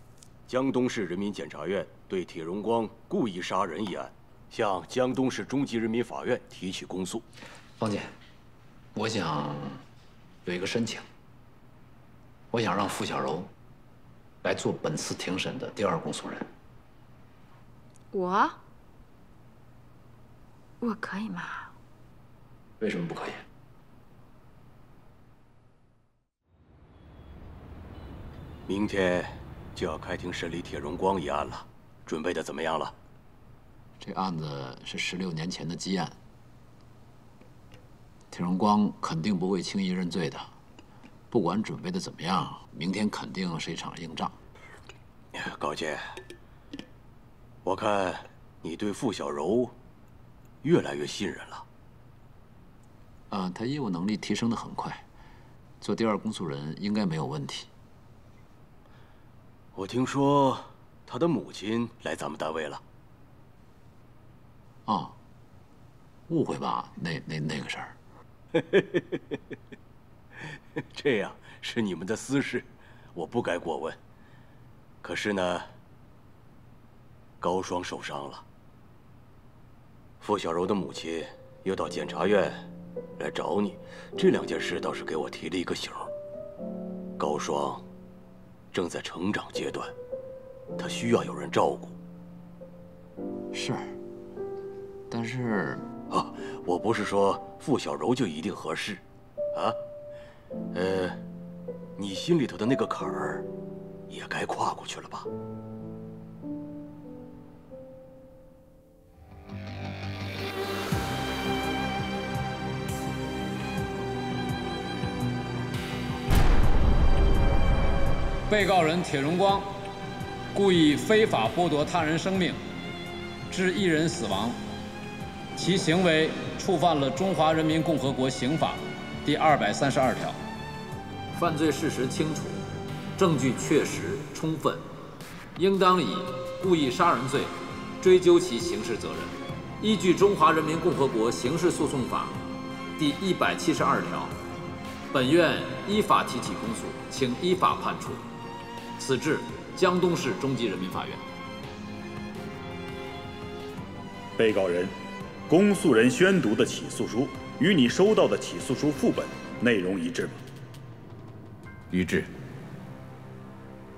江东市人民检察院对铁荣光故意杀人一案，向江东市中级人民法院提起公诉。方姐，我想有一个申请，我想让傅小柔来做本次庭审的第2公诉人。我可以吗？为什么不可以？明天就要开庭审理铁荣光一案了，准备的怎么样了？这案子是16年前的积案，铁荣光肯定不会轻易认罪的。不管准备的怎么样，明天肯定是一场硬仗。高健，我看你对傅小柔越来越信任了。他业务能力提升得很快，做第2公诉人应该没有问题。我听说他的母亲来咱们单位了。啊，误会吧？那个事儿。这样是你们的私事，我不该过问。可是呢，高双受伤了，傅小柔的母亲又到检察院来找你，这2件事倒是给我提了一个醒。高双正在成长阶段，他需要有人照顾。是，但是啊，我不是说傅小柔就一定合适，啊，你心里头的那个坎儿，也该跨过去了吧？被告人铁荣光故意非法剥夺他人生命，致一人死亡，其行为触犯了《中华人民共和国刑法》第232条。犯罪事实清楚，证据确实充分，应当以故意杀人罪追究其刑事责任。依据《中华人民共和国刑事诉讼法》第172条，本院依法提起公诉，请依法判处。此致江东市中级人民法院。被告人、公诉人宣读的起诉书与你收到的起诉书副本内容一致吗？一致。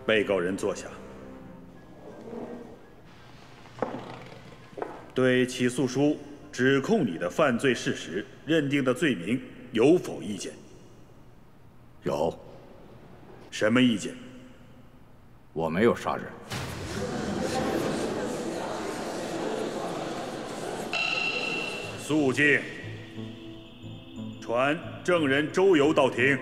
被告人坐下。对起诉书指控你的犯罪事实认定的罪名有否意见？有。什么意见？我没有杀人。肃静。传证人周游到庭。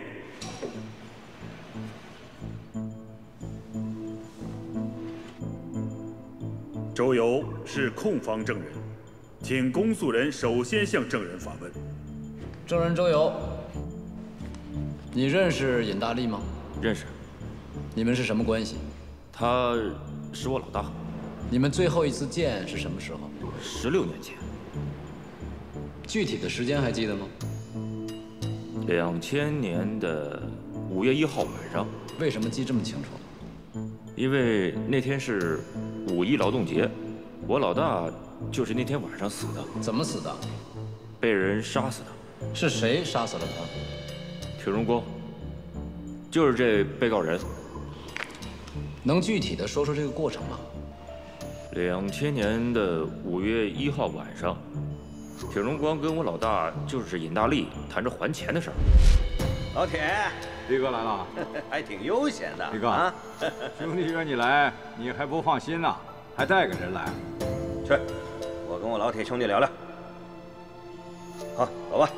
周游是控方证人，请公诉人首先向证人发问。证人周游，你认识尹大利吗？认识。你们是什么关系？他是我老大。你们最后一次见是什么时候？16年前。具体的时间还记得吗？2000年的5月1号晚上。为什么记这么清楚？因为那天是5·1劳动节，我老大就是那天晚上死的。怎么死的？被人杀死的。是谁杀死了他？铁荣光，就是这被告人。能具体的说说这个过程吗？2000年的5月1号晚上，铁荣光跟我老大就是尹大利谈着还钱的事儿。老铁，力哥来了，还挺悠闲的。力哥啊，兄弟约你来，你还不放心呢，还带个人来。去，我跟我老铁兄弟聊聊。好，走吧。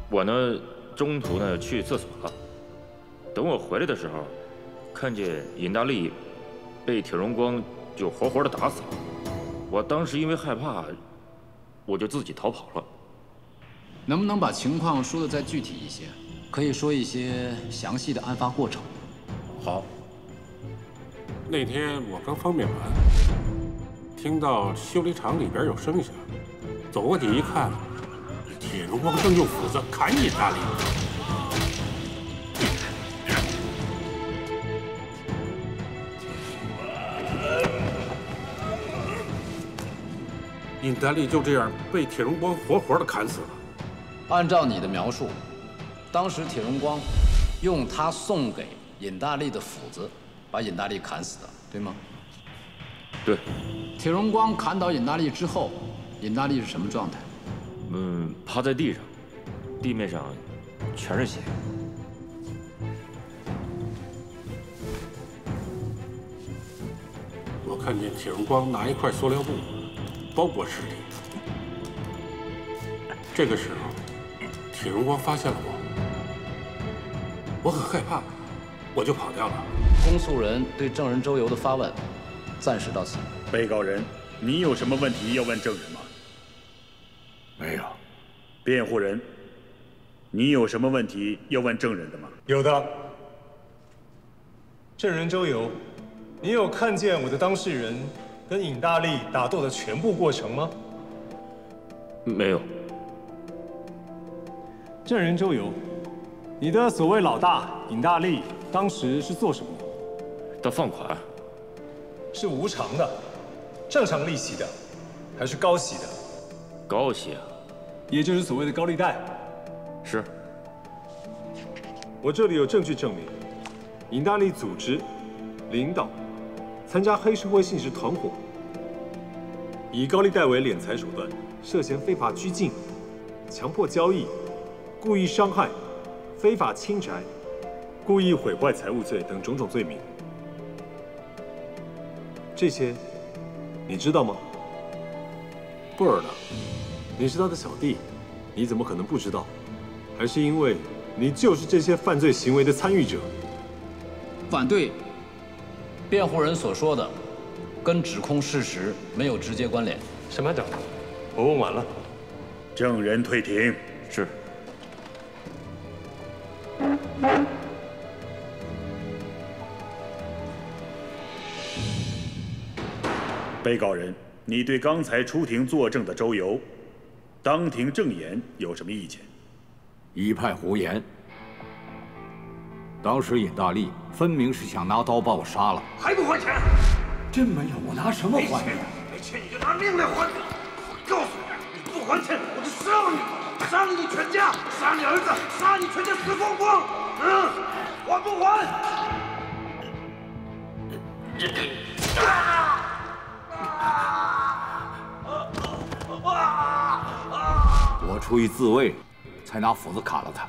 我呢，中途呢去厕所了。等我回来的时候，看见尹大利被铁荣光就活活的打死了。我当时因为害怕，我就自己逃跑了。能不能把情况说得再具体一些？可以说一些详细的案发过程。好。那天我刚方便完，听到修理厂里边有声响，走过去一看，铁荣光正用斧子砍尹大利。尹大利就这样被铁荣光活活的砍死了。按照你的描述，当时铁荣光用他送给尹大利的斧子把尹大利砍死的，对吗？对。铁荣光砍倒尹大利之后，尹大利是什么状态？趴在地上，地面上全是血。我看见铁荣光拿一块塑料布包裹尸体。这个时候，铁荣光发现了我很害怕，我就跑掉了。公诉人对证人周游的发问，暂时到此。被告人，你有什么问题要问证人吗？没有。辩护人，你有什么问题要问证人的吗？有的。证人周游，你有看见我的当事人跟尹大利打斗的全部过程吗？没有。证人周游，你的所谓老大尹大利当时是做什么？他放款。是无偿的、正常利息的，还是高息的？高息啊。也就是所谓的高利贷。是。我这里有证据证明，尹大利组织、领导、参加黑社会性质团伙，以高利贷为敛财手段，涉嫌非法拘禁、强迫交易、故意伤害、非法侵宅、故意毁坏财物罪等种种罪名。这些你知道吗？不知道。你是他的小弟，你怎么可能不知道？还是因为你就是这些犯罪行为的参与者？反对辩护人所说的，跟指控事实没有直接关联。审判长，我问完了。证人退庭。是。被告人，你对刚才出庭作证的周游当庭证言有什么意见？一派胡言。当时尹大利分明是想拿刀把我杀了，还不还钱？真没有，我拿什么还？没钱你就拿命来还！我告诉你，不还钱，我就杀你！杀了你全家，杀你儿子，杀你全家死光光！还不还？我出于自卫，才拿斧子砍了他。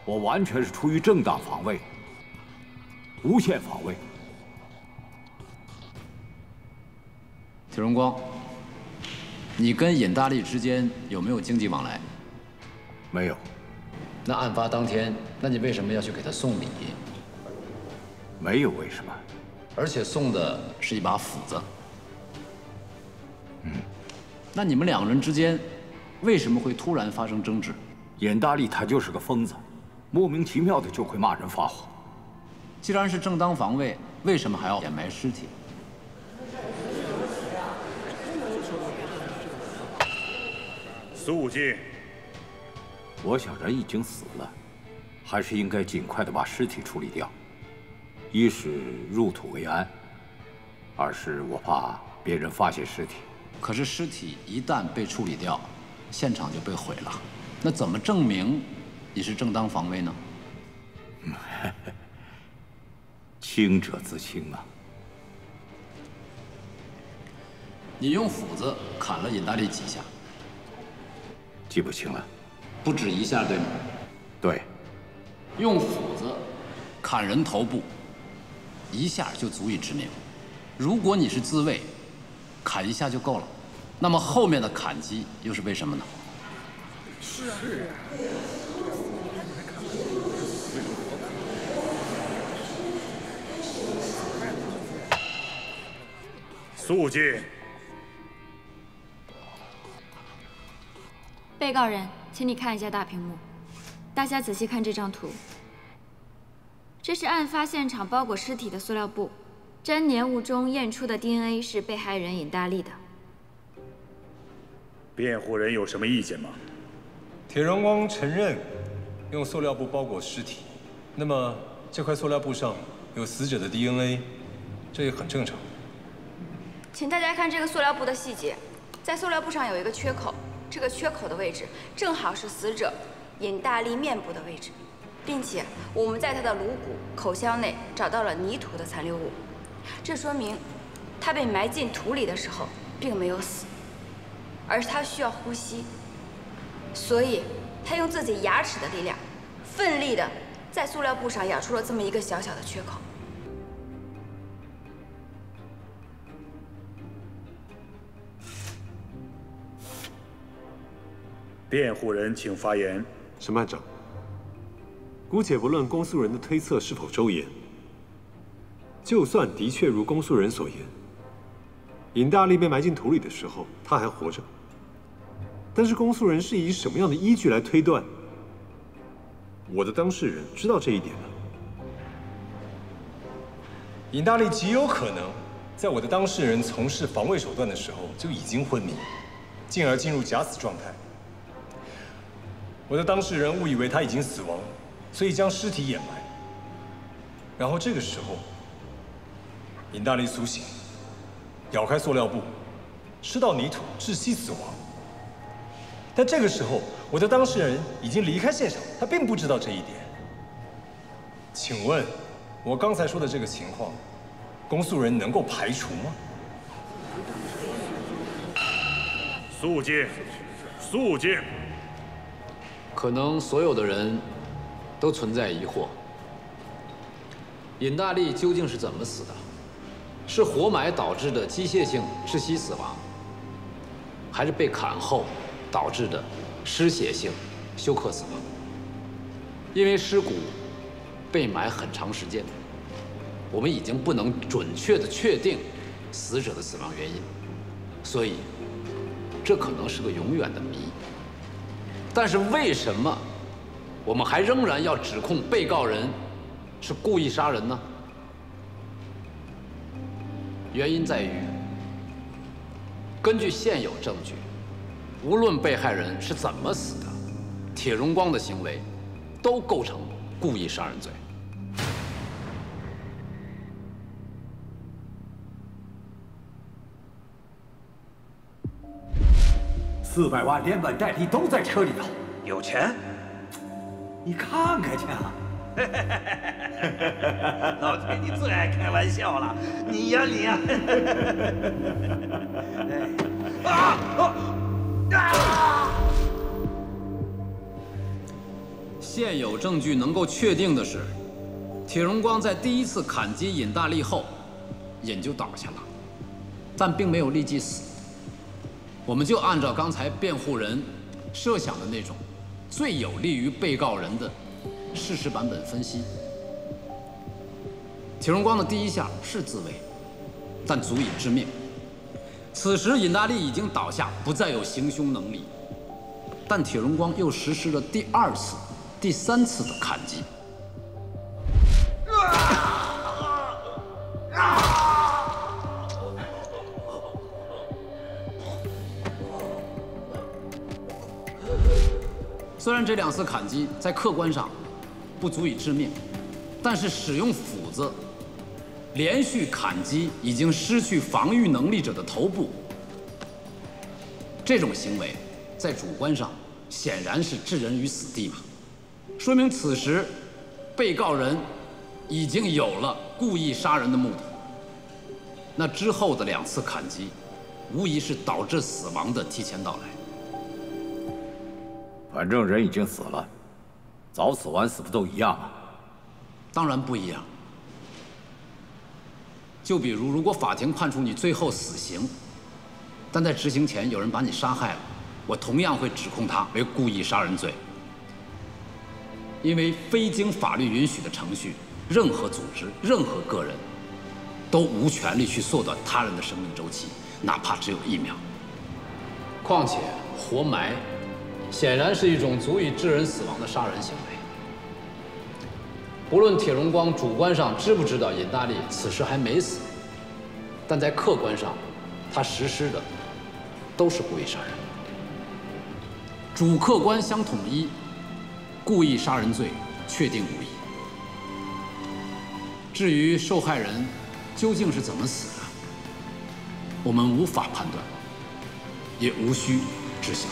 我完全是出于正当防卫，无限防卫。铁荣光，你跟尹大利之间有没有经济往来？没有。那案发当天，那你为什么要去给他送礼？没有为什么。而且送的是一把斧子。那你们两个人之间为什么会突然发生争执？尹大利他就是个疯子，莫名其妙的就会骂人发火。既然是正当防卫，为什么还要掩埋尸体？苏武进，我想人已经死了，还是应该尽快的把尸体处理掉。一是入土为安，二是我怕别人发现尸体。可是尸体一旦被处理掉，现场就被毁了，那怎么证明你是正当防卫呢？清者自清啊！你用斧子砍了尹大利几下？记不清了。不止一下，对吗？对。用斧子砍人头部，一下就足以致命。如果你是自卫，砍一下就够了，那么后面的砍击又是为什么呢？是啊。苏武进。被告人，请你看一下大屏幕，大家仔细看这张图。这是案发现场包裹尸体的塑料布，沾黏物中验出的 DNA 是被害人尹大利的。辩护人有什么意见吗？铁荣光承认用塑料布包裹尸体，那么这块塑料布上有死者的 DNA， 这也很正常。请大家看这个塑料布的细节，在塑料布上有一个缺口，这个缺口的位置正好是死者尹大利面部的位置，并且我们在他的颅骨、口腔内找到了泥土的残留物，这说明他被埋进土里的时候并没有死，而是他需要呼吸，所以他用自己牙齿的力量，奋力的在塑料布上咬出了这么一个小小的缺口。辩护人请发言。审判长，姑且不论公诉人的推测是否周延，就算的确如公诉人所言，尹大利被埋进土里的时候他还活着，但是公诉人是以什么样的依据来推断我的当事人知道这一点呢？尹大利极有可能在我的当事人从事防卫手段的时候就已经昏迷，进而进入假死状态。我的当事人误以为他已经死亡，所以将尸体掩埋。然后这个时候，尹大利苏醒，咬开塑料布，吃到泥土，窒息死亡。但这个时候，我的当事人已经离开现场，他并不知道这一点。请问，我刚才说的这个情况，公诉人能够排除吗？苏武进，苏武进。可能所有的人都存在疑惑：尹大利究竟是怎么死的？是活埋导致的机械性窒息死亡，还是被砍后导致的失血性休克死亡？因为尸骨被埋很长时间，我们已经不能准确地确定死者的死亡原因，所以这可能是个永远的谜。但是为什么我们还仍然要指控被告人是故意杀人呢？原因在于，根据现有证据，无论被害人是怎么死的，铁荣光的行为都构成故意杀人罪。400万连本带利都在车里头。有钱？你看看去啊！老铁，你最爱开玩笑了，你呀你呀！现有证据能够确定的是，铁荣光在第一次砍击尹大利后，尹就倒下了，但并没有立即死。我们就按照刚才辩护人设想的那种最有利于被告人的事实版本分析。铁荣光的第一下是自卫，但足以致命。此时尹大利已经倒下，不再有行凶能力，但铁荣光又实施了第2次、第3次的砍击。虽然这2次砍击在客观上不足以致命，但是使用斧子连续砍击已经失去防御能力者的头部，这种行为在主观上显然是置人于死地嘛，说明此时被告人已经有了故意杀人的目的。那之后的2次砍击，无疑是导致死亡的提前到来。反正人已经死了，早死晚死不都一样吗？当然不一样。就比如，如果法庭判处你最后死刑，但在执行前有人把你杀害了，我同样会指控他为故意杀人罪。因为非经法律允许的程序，任何组织、任何个人都无权利去缩短他人的生命周期，哪怕只有1秒。况且活埋显然是一种足以致人死亡的杀人行为。不论铁荣光主观上知不知道尹大利此时还没死，但在客观上，他实施的都是故意杀人。主客观相统一，故意杀人罪确定无疑。至于受害人究竟是怎么死的，我们无法判断，也无需知晓。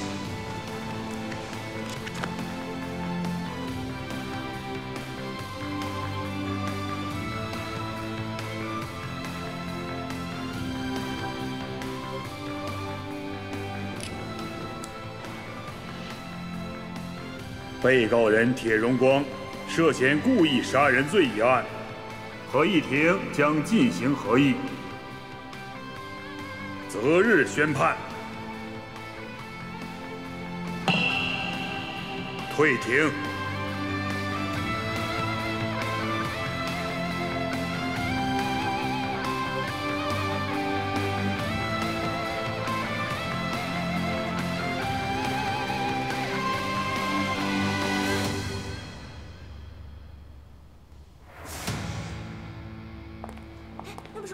被告人铁荣光涉嫌故意杀人罪一案，合议庭将进行合议，择日宣判。退庭。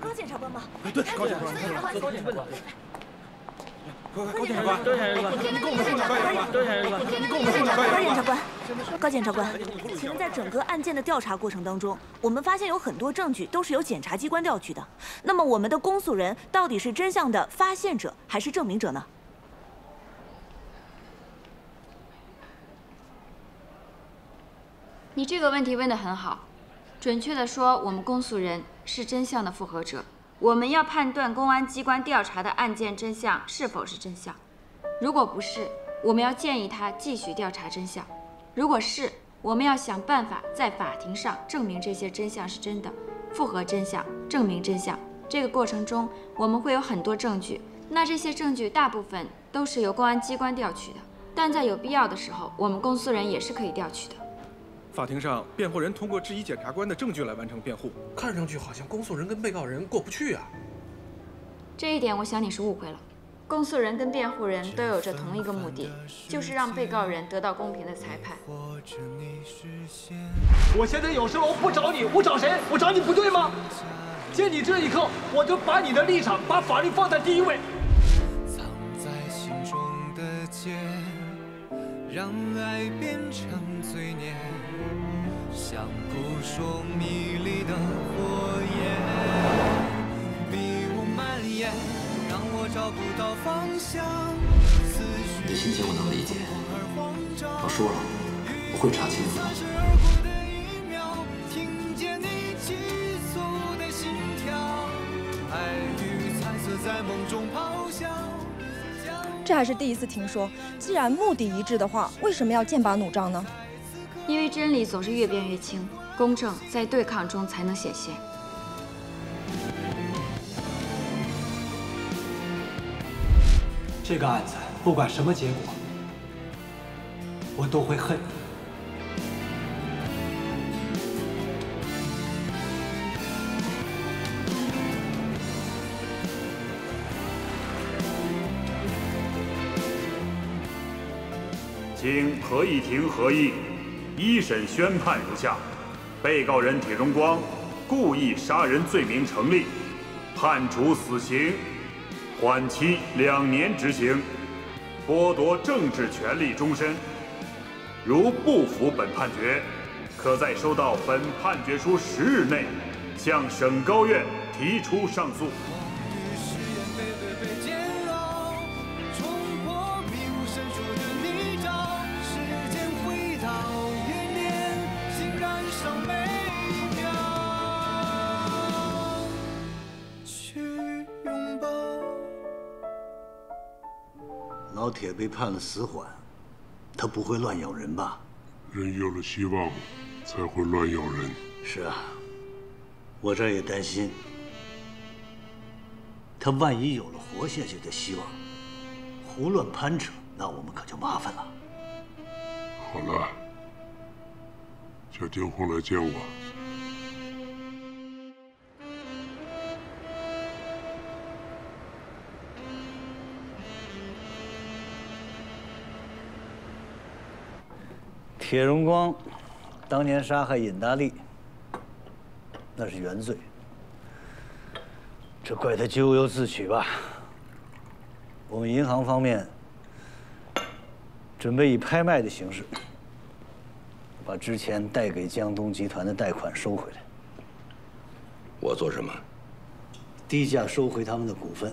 高检察官吗？对，高检察官，高检察官。高检察官，你跟我们说，高检察官，你跟我们说，高检察官，高检察官，请问在整个案件的调查过程当中，我们发现有很多证据都是由检察机关调取的。那么我们的公诉人到底是真相的发现者还是证明者呢？你这个问题问得很好，准确的说，我们公诉人是真相的复核者。我们要判断公安机关调查的案件真相是否是真相。如果不是，我们要建议他继续调查真相；如果是，我们要想办法在法庭上证明这些真相是真的，复核真相，证明真相。这个过程中，我们会有很多证据，那这些证据大部分都是由公安机关调取的，但在有必要的时候，我们公诉人也是可以调取的。法庭上，辩护人通过质疑检察官的证据来完成辩护，看上去好像公诉人跟被告人过不去啊。这一点，我想你是误会了。公诉人跟辩护人都有着同一个目的，就是让被告人得到公平的裁判。我现在有事了，我不找你，我找谁？我找你不对吗？见你这一刻，我就把你的立场、把法律放在第一位。藏在心中的结，让爱变成罪孽。像扑朔迷离的火焰，迷雾蔓延，让我找不到方向，思绪的心情我能理解。我说了，我会查清楚的。这还是第一次听说。既然目的一致的话，为什么要剑拔弩张呢？因为真理总是越辩越清，公正在对抗中才能显现。这个案子不管什么结果，我都会恨你。经合议庭合议，一审宣判如下：被告人铁荣光故意杀人罪名成立，判处死刑，缓期2年执行，剥夺政治权利终身。如不服本判决，可在收到本判决书10日内，向省高院提出上诉。老铁被判了死缓，他不会乱咬人吧？人有了希望，才会乱咬人。是啊，我这也担心，他万一有了活下去的希望，胡乱攀扯，那我们可就麻烦了。好了，叫丁红来见我。铁荣光当年杀害尹大利，那是原罪，这怪他咎由自取吧。我们银行方面准备以拍卖的形式，把之前贷给江东集团的贷款收回来。我做什么？低价收回他们的股份，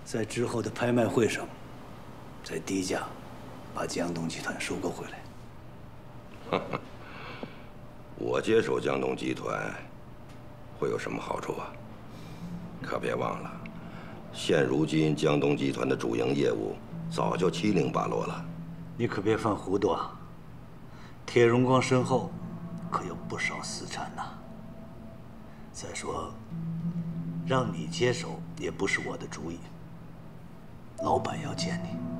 在之后的拍卖会上，再低价把江东集团收购回来。我接手江东集团会有什么好处啊？可别忘了，现如今江东集团的主营业务早就七零八落了。你可别犯糊涂啊！铁荣光身后可有不少私产呐。再说，让你接手也不是我的主意，老板要见你。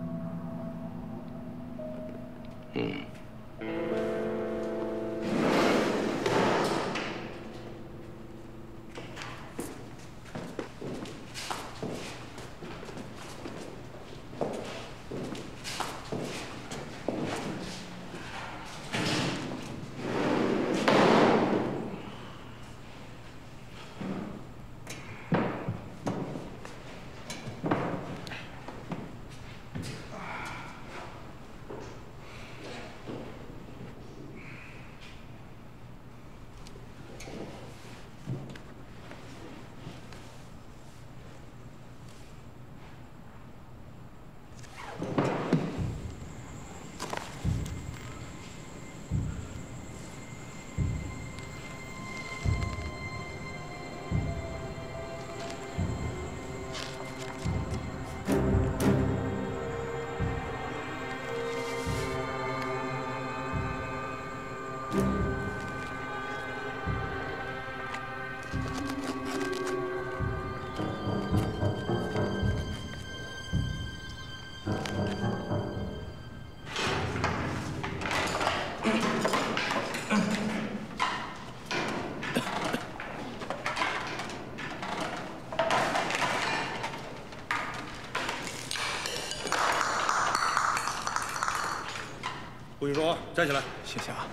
胡玉说：“站起来，谢谢啊。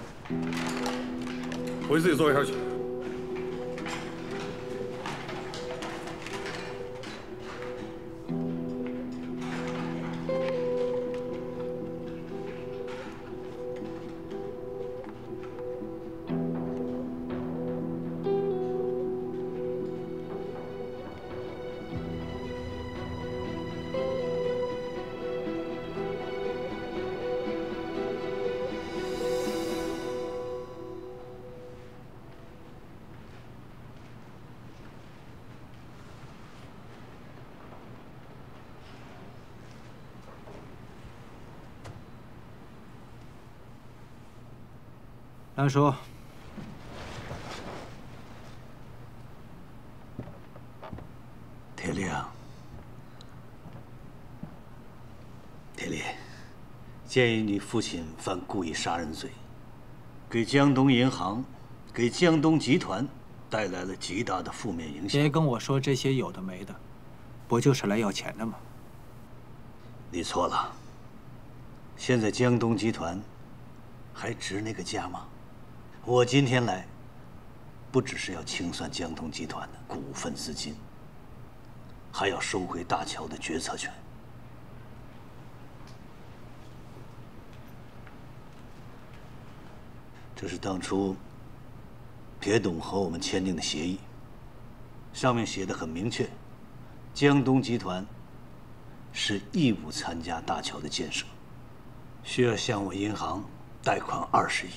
回自己座位上去。”梁叔，铁力啊，铁力，鉴于你父亲犯故意杀人罪，给江东银行、给江东集团带来了极大的负面影响。别跟我说这些有的没的，不就是来要钱的吗？你错了。现在江东集团还值那个价吗？我今天来，不只是要清算江东集团的股份资金，还要收回大桥的决策权。这是当初铁董和我们签订的协议，上面写的很明确，江东集团是义务参加大桥的建设，需要向我银行贷款20亿。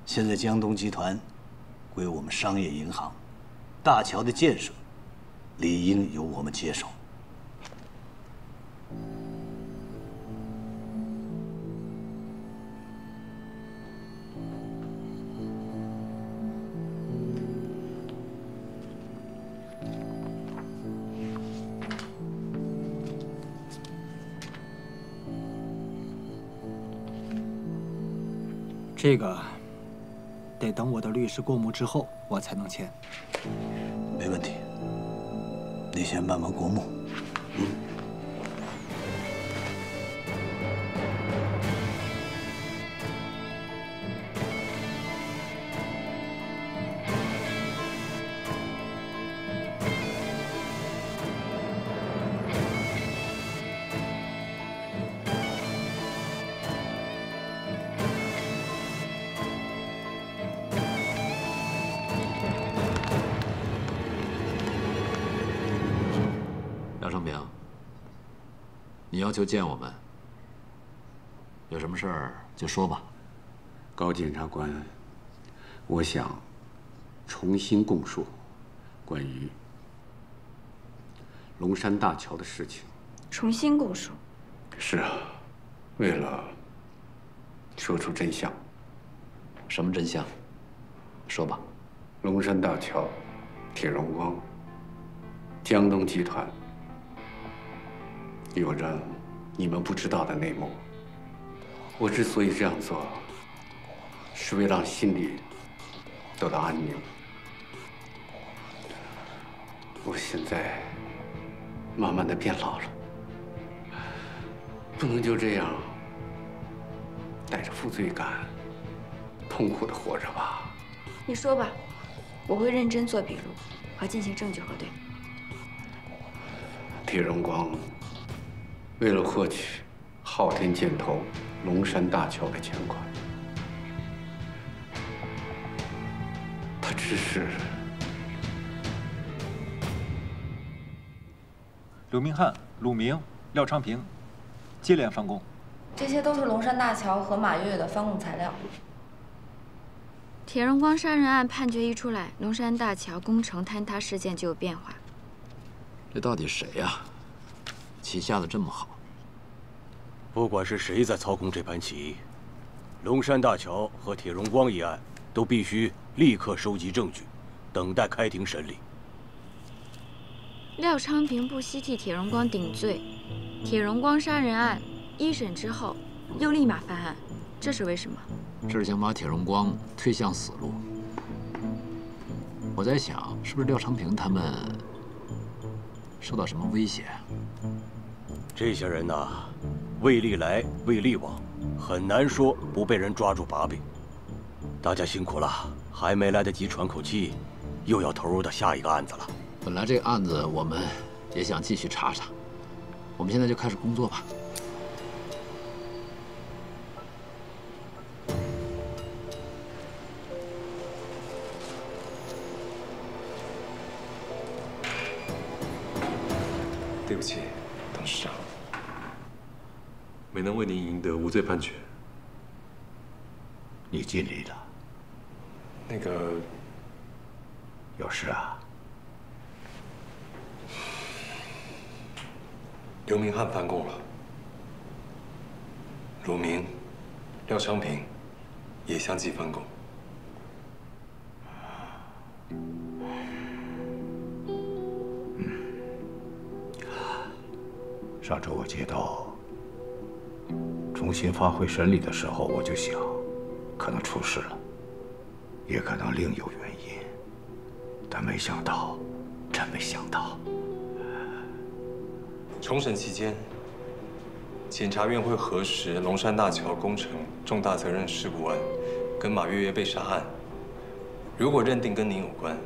现在江东集团归我们商业银行，大桥的建设理应由我们接手。这个得等我的律师过目之后，我才能签。没问题，你先慢慢过目。廖成平，你要求见我们，有什么事儿就说吧。高检察官，我想重新供述关于龙山大桥的事情。重新供述。是啊，为了说出真相。什么真相？说吧。龙山大桥、铁荣光、江东集团有着你们不知道的内幕。我之所以这样做，是为了让心里得到安宁。我现在慢慢的变老了，不能就这样带着负罪感，痛苦的活着吧。你说吧，我会认真做笔录和进行证据核对。铁荣光为了获取昊天建投龙山大桥的钱款，他只是刘明翰、鲁明、廖昌平接连翻供，这些都是龙山大桥和马月的翻供材料。铁荣光杀人案判决一出来，龙山大桥工程坍塌事件就有变化。这到底谁呀？棋下的这么好。不管是谁在操控这盘棋，龙山大桥和铁荣光一案都必须立刻收集证据，等待开庭审理。廖昌平不惜替铁荣光顶罪，铁荣光杀人案一审之后又立马翻案，这是为什么？这是想把铁荣光推向死路。我在想，是不是廖昌平他们受到什么威胁？这些人呐，为利来，为利往，很难说不被人抓住把柄。大家辛苦了，还没来得及喘口气，又要投入到下一个案子了。本来这个案子我们也想继续查查，我们现在就开始工作吧。对不起，董事长，没能为您赢得无罪判决。你尽力了。那个，有事啊？刘明翰翻供了，鲁明、廖昌平也相继翻供。上周我接到重新发回审理的时候，我就想，可能出事了，也可能另有原因，但没想到，真没想到。重审期间，检察院会核实龙山大桥工程重大责任事故案跟马月月被杀案，如果认定跟您有关，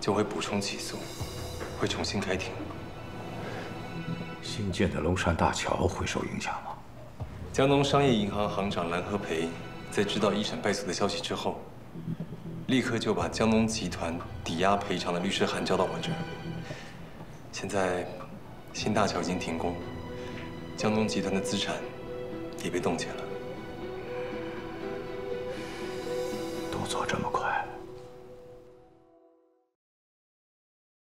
就会补充起诉，会重新开庭。新建的龙山大桥会受影响吗？江东商业银行行长蓝和培在知道一审败诉的消息之后，立刻就把江东集团抵押赔偿的律师函交到我这儿。现在新大桥已经停工，江东集团的资产也被冻结了。动作这么快。